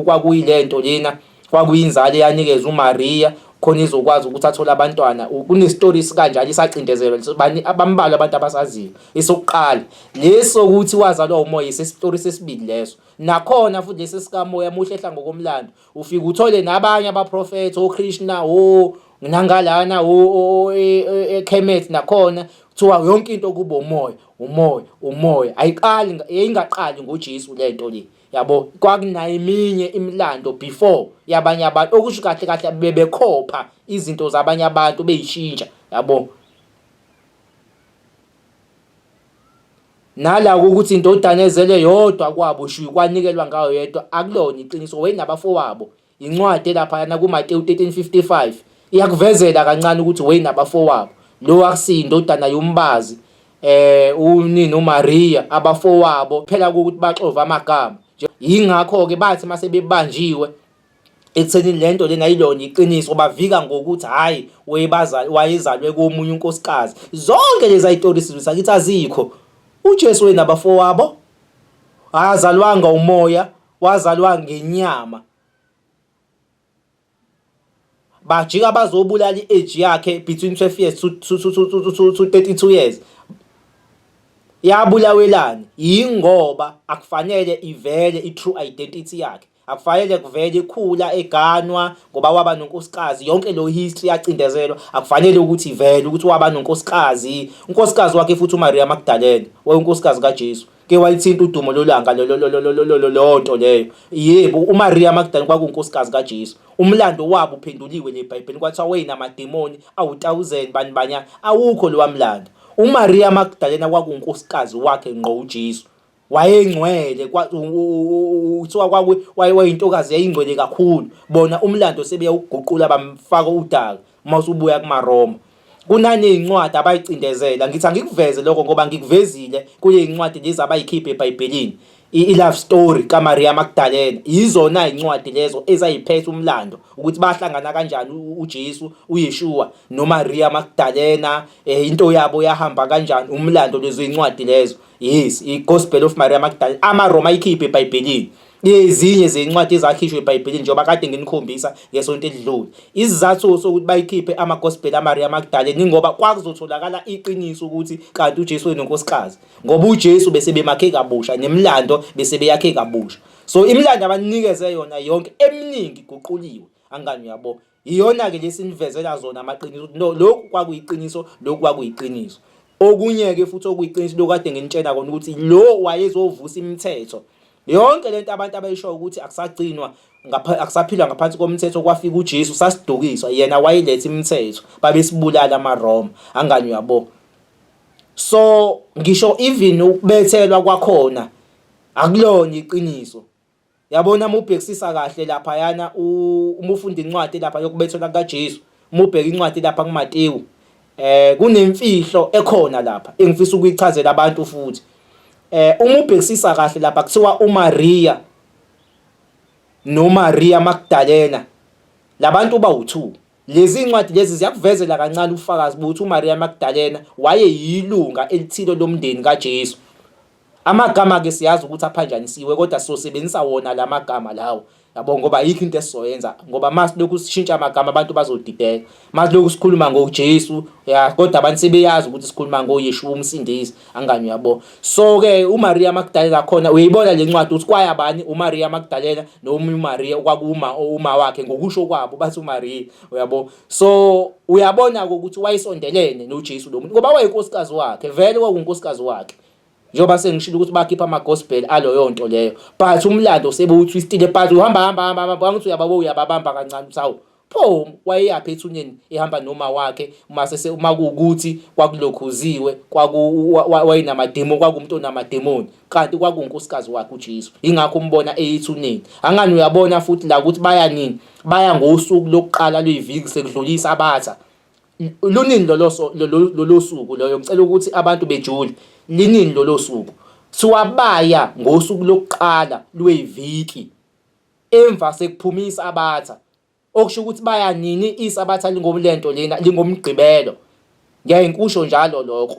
kwakuyilento lena, kwakuyinzalo yanikeza uMaria khona izokwazi ukuthi athole abantwana. Kunestory sikanjalo isacindezelwa abambalwa abantu abasaziyo. Esokuqala leso ukuthi wazalwa umoya isesitori sesibili leso. Nakhona futhi lesi sikamoya muhle ehla ngokomlando ufika uthole nabanye abaprofeti oKrishna nangalana eKemet nakhona kuthiwa yonke into kuba umoya ayingaqali ngoJesu lento le. Yabo kwakunayo eminye imilando before yabanye abantu okusho kahle kahle bebekhopha izinto zabanye abantu beyishintsha. Yabo nala ukuthi indodana ezele yodwa kwabo shuyi kwanikelwa ngayo yedwa akulona iqiniso. Wayinabafowabo, incwadi lapha na kuMateyu 13:55 iyakuvezela kancane ukuthi wayinabafowabo. Lo akusiyo indodana yombazi unini uMaria, abafowabo phela ukuthi baxova amagama. Yingakho ke bathi mase bebanjiwe ekuthenini lento lena yilona iqiniso, bavika ngokuthi hayi wayezalwe komunye unkosikazi. Zonke lezi izitori sizwe sakithi azikho. uJesu wenabafowabo, azalwanga umoya, wazalwa ngenyama. Bajika bazobulala iage yakhe between 12 years to 32 years. Yabulawelani ingoba akufanele ivele itrue identity yakhe. Akufanele kuvele ikhula eganwa ngoba waba nonkosikazi. Yonke lo history yacindezelwa. Akufanele ukuthi ivele ukuthi waba nonkosikazi. Unkosikazi wakhe futhi uMaria Magdalene, wayenkosikazi kaJesu. Ke walithinta udumo lolanga lonto leyo. Yebo, uMaria Magdalene kwakunkosikazi kaJesu. Umlando wabo uphenduliwe leBhayibheli kwathiwa wayinamademoni awu1000 bani awukho lo wamlando. uMaria Magdalene kwakunkosikazi wakhe ngqo uJesu. Wayengcwele kuthiwa wayintokazi yayingcwele kakhulu. Bona umlando sebeyawuguqula bamfaka udaka mawusubuya kumaRoma. Kunanezincwadi abayicindezela. Ngithi angikuveze lokho ngoba ngikuvezile kule incwadi lezi abayikhipha eBhayibhelini. I-love story kaMaria Magdalene izona incwadi lezo ezayiphethe umlando ukuthi bahlangana kanjani uJesu, uYeshua noMaria Magdalene, into yabo yahamba kanjani, umlando lezo incwadi lezo. Yes, iGospel of Maria Magdalene amaRoma ayikhiphe eBhayibhelini. ezinye zencwadi ezakhishwe eBhayibhelini njengoba kade nginikhombisa ngesonto elidlule. Isizathu sokuthi bayikhiphe ama-gospel aMaria Magdalene ngoba kwakuzotholakala iqiniso ukuthi kanti uJesu unenkosikazi, ngoba uJesu bese bemakhe kabusha nemilando bese beyakhe kabusha. So imilando abanikeze yona yonke eminingi iguquliwe, angani uyabo. Iyona ke lesinivezela zona amaqiniso. No, lokhu kwakuyiqiniso, lokhu kwakuyiqiniso. Okunye ke futhi okuyiqiniso lokade nginitshela kona ukuthi lo wayezovusa imithetho. Yonke lento abantu abayisho ukuthi akusagcinwa akusaphilwa ngaphansi komthetho kwafika uJesu sasidukiswa yena wayiletha imithetho babesibulala amaRoma, angani uyabo. So ngisho even ukubethelwa kwakhona akulona iqiniso. Yabona ubhekisisa kahle lapha yana uma ufunda incwadi lapha yokubethelwa kaJesu, uma ubheka incwadi lapha kuMateyu kunemfihlo ekhona lapha engifisa ukuyichazela abantu futhi. Uma ubhekisisa kahle lapha kuthiwa uMaria noMaria Magdalena labantu bawu2. Lezi incwadi lezi ziyakuvezela kancane ufakazi ukuthi uMaria Magdalena wayeyilunga elithile lomndeni kaJesu. Amagama ke siyazi ukuthi aphanjanisiwe kodwa sosebenzisa wona lamagama lawo. Yabo ngoba ayikho into esizoyenza ngoba mase lokhu sishintsha amagama abantu bazodideka. Mase lokhu sikhuluma ngoJesu kodwa abantu sebeyazi ukuthi sikhuluma ngoYeshua umsindisi, angani uyabo. So ke uMaria Magdalena khona uyibona lencwadi ukuthi kwayabani uMaria Magdalena noma uMaria kwakuma uma wakhe ngokusho kwabo bathi uMaria, uyabo. So uyabona ukuthi wayisondelene noJesu lo muntu ngoba wayenkosikazi wakhe, vele kwakunkosikazi wakhe. Njoba sengishilo ukuthi bakhipha ama-gospel alo yonto leyo, but umlando sebewutwistile, but uhamba bangithi uyababamba kancane usawu pho wayeyapha ethuneni ehamba noma wakhe uma kuukuthi kwakulokhuziwe wayinamademo kwakumuntu onamademoni kanti kwakunkosikazi wakhe uJesu, ingakho umbona eyithuneni. Angani uyabona futhi la ukuthi baya nini, baya ngosuku lokuqala lweviki sekudlulisa abatha lunini lolo suku loyo. Ngicela ukuthi abantu bejule linini lolo suku siwabaya ngosuku lokuqala lweviki emva sekuphumisa abatha, okusho ukuthi baya nini isabatha lingomlento lena lingomgqibelo. Ngeke ngikusho njalo lokho,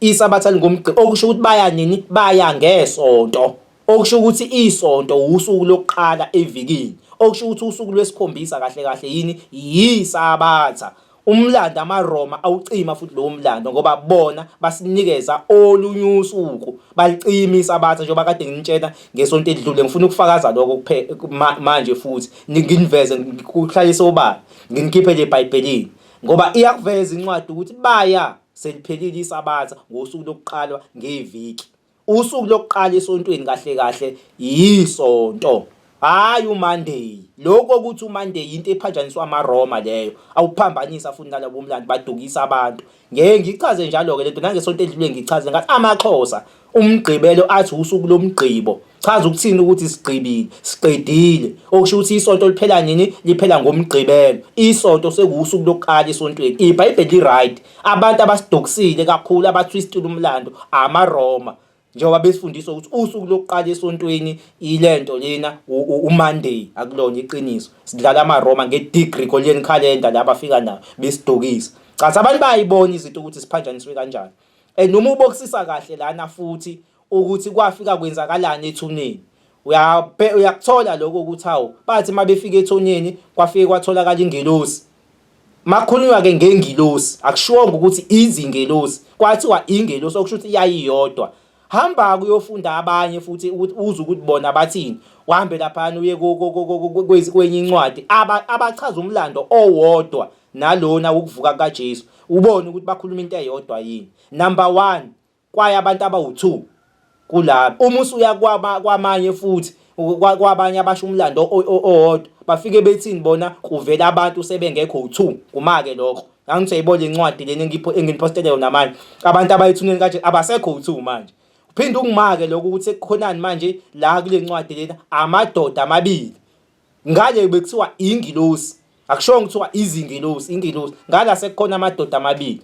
isabatha lingomgqibelo okusho ukuthi baya nini, baya ngesonto, okusho ukuthi isonto usuku lokuqala evikini, okusho ukuthi usuku lwesikhombisa kahle kahle yini, yisabatha. Umlando amaRoma awucima futhi lo mlando ngoba bona basinikeza olunye usuku balicima isabatha njengoba kade nginitshela ngesonto edlule. Ngifuna ukufakaza lokho manje futhi nginiveze ngikuhlalise obala nginikhiphe leBhayibhelini ngoba iyakuveza incwadi ukuthi baya seliphelile isabatha ngosuku lokuqala ngeviki. Usuku lokuqala esontweni kahle kahle yisonto, hayi uMonday. Lokho ukuthi uMonday into ephanjaniswa amaRoma leyo awuphambanisa futhi nalabo umlando badukisa abantu. Ngeke ngichaze njalo ke lento nangesonto edlule ngichaze ngathi amaXhosa umgqibelo athi usuku lomgqibo. Chaza ukuthini ukuthi sigqibile, siqedile. Okusho ukuthi isonto liphela nini, liphela ngomgqibelo. Isonto sekuusuku lokuqala esontweni. iBhayibheli right. Abantu abasidokisile kakhulu abatwistile umlando amaRoma njengoba besifundiswa ukuthi usuku lokuqala esontweni ilento lena uMonday, akulona iqiniso. Sidlala amaRoma ngeGregorian calendar la bafika nayo besidokisa. Cha abantu bayibona izinto ukuthi siphanjaniswe kanjani. Noma ubokisisa kahle lana futhi ukuthi kwafika kwenzakalani ethuneni. Uyakuthola lokho ukuthi hawo bathi mabefika ethuneni kwafike kwatholakala ingelosi. Makhulunywa ke ngengilosi akushiwonga ukuthi izingelosi, kwathiwa ingelosi okusho ukuthi iyayiyodwa. Hamba kuyofunda abanye futhi ukuthi uze ukuthi bona bathini, uhambe lapha uye kwenye incwadi abachaza umlando owodwa nalona wokuvuka kaJesu, ubone ukuthi bakhuluma into eyodwa yini. Number 1 kwaya abantu abawu2 kulabo. Uma usuya kwamanye futhi kwabanye abasho umlando owodwa bafike bethini bona kuvela abantu sebengekho u2 kumake lokho. Angithi uyayibona incwadi leni engipostele yona manje, abantu abayithuneni kanje abasekho u2 manje. Phinde ungimake lokho ukuthi ekukhonani manje la kule ncwadi lena amadoda amabili. Ngale bekuthiwa ingilosi, akushongo kuthiwa izingilosi, ingilosi. Ngala sekukhona amadoda amabili.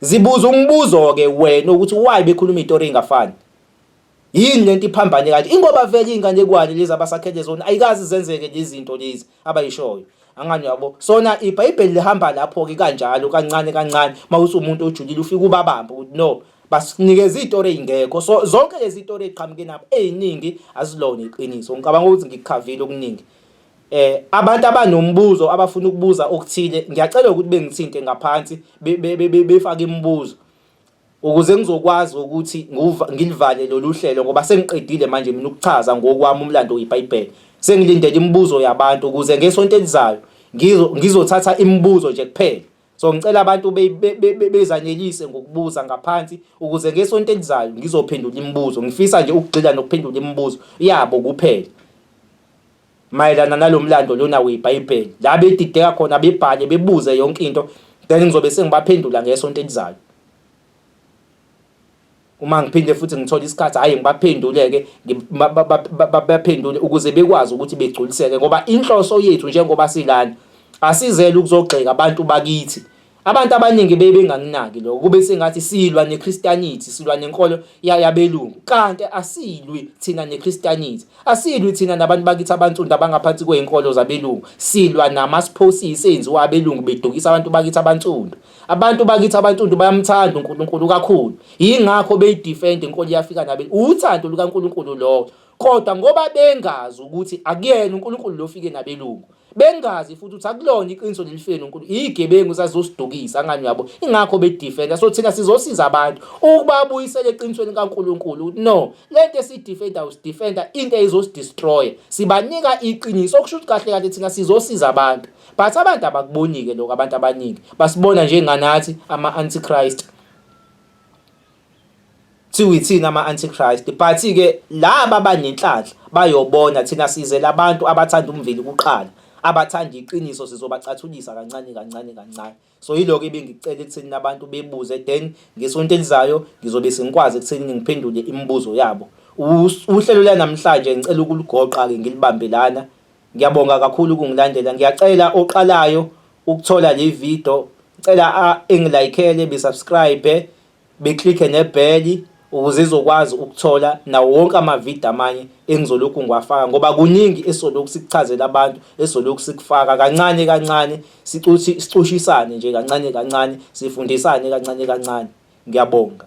Zibuza umbuzo ke wena ukuthi why bekhuluma izitori engafani. Yini lento iphambane kanje? Ingoba vele ingane kwani lezi abasakhele zona ayikazi zenzeke lezi zinto lezi abayishoyo. Angani yabo. Sona iBhayibheli lihamba lapho ke kanjalo kancane kancane. Mawuthi umuntu ojulile ufika ubabamba ukuthi no, basinikeza izitori ezingekho. So zonke lezi zitori eziqhamuke nabo eziningi azilona iqiniso. Ngicabanga ukuthi ngikukhavile okuningi. Abantu abanombuzo abafuna ukubuza okuthile ngiyacela ukuthi bengithinte ngaphansi befake imibuzo ukuze ngizokwazi ukuthi ngilivale lolu hlelo ngoba sengiqedile manje mina ukuchaza ngokwami umlando weBhayibheli. Sengilindele imibuzo yabantu ukuze ngesonto elizayo ngizothatha imibuzo nje kuphela. So ngicela abantu bezanelise ngokubuza ngaphansi ukuze ngesonto elizayo ngizophendula imibuzo. Ngifisa nje ukugxila nokuphendula imibuzo yabo kuphela mayelana nalomlando lona weBhayibheli. La bedideka khona bebhale bebuze yonke into then ngizobe sengibaphendula ngesonto elizayo. Uma ngiphinde futhi ngithola isikhathi hayi ngibaphenduleke baphendule ukuze bekwazi ukuthi begculiseke ngoba inhloso yethu njengoba silana asizele ukuzogxeka abantu bakithi. Abantu abaningi benganginaki lokho kube sengathi silwa neChristianity, silwa nenkolo yabelungu. Kanti asilwi thina neChristianity. Asilwi thina nabantu bakithi abantsundu abangaphansi kwezinkolo zabelungu. Silwa namasphosisi enziwa abelungu bedukisa abantu bakithi abantsundu. Abantu bakithi abantsundu bayamthanda uNkulunkulu kakhulu. Yingakho beyidefend inkolo yafika nabelungu. Uthando lukaNkulunkulu lo. Kodwa ngoba bengazi ukuthi akuyena uNkulunkulu lo ufike nabelungu. Bengazi futhi ukuthi akulona iqiniso lelifeni uNkulunkulu. Izigebengu zazosidukisa ngani yabo. Ingakho bedefenda. So thina sizosiza abantu ukubabuyisela eqinisweni kaNkulunkulu. No, lento esidefenda usidefenda into ezosidestroy. Sibanika iqiniso okusho ukuthi kahle kahle thina sizosiza abantu. But abantu abakubonike lokho abantu abaningi. Basibona njenganathi ama-antichrist. Thina ama-antichrist. But ke laba abanenhlanhla bayobona thina sizela abantu abathanda umveli kuqala. Abathanda iqiniso sizobacathulisa kancane kancane kancane. So yiloko ebengicela ekutheni nabantu bebuze then ngesonto elizayo ngizobe sengikwazi ekutheni ngiphendule imibuzo yabo. Uhlelo la namhlanje ngicela ukuligoqa ke ngilibambelana. Ngiyabonga kakhulu ukungilandela. Ngiyacela oqalayo ukuthola le video, ngicela engilikeele besubscribe, beclick nebell ukuze izokwazi ukuthola nawo wonke ama-video amanye engizolokhu ngiwafaka ngoba kuningi esizolokhu sikuchazela abantu, esizolokhu sikufaka kancane kancane, sicushisane nje kancane kancane, sifundisane kancane kancane. Ngiyabonga.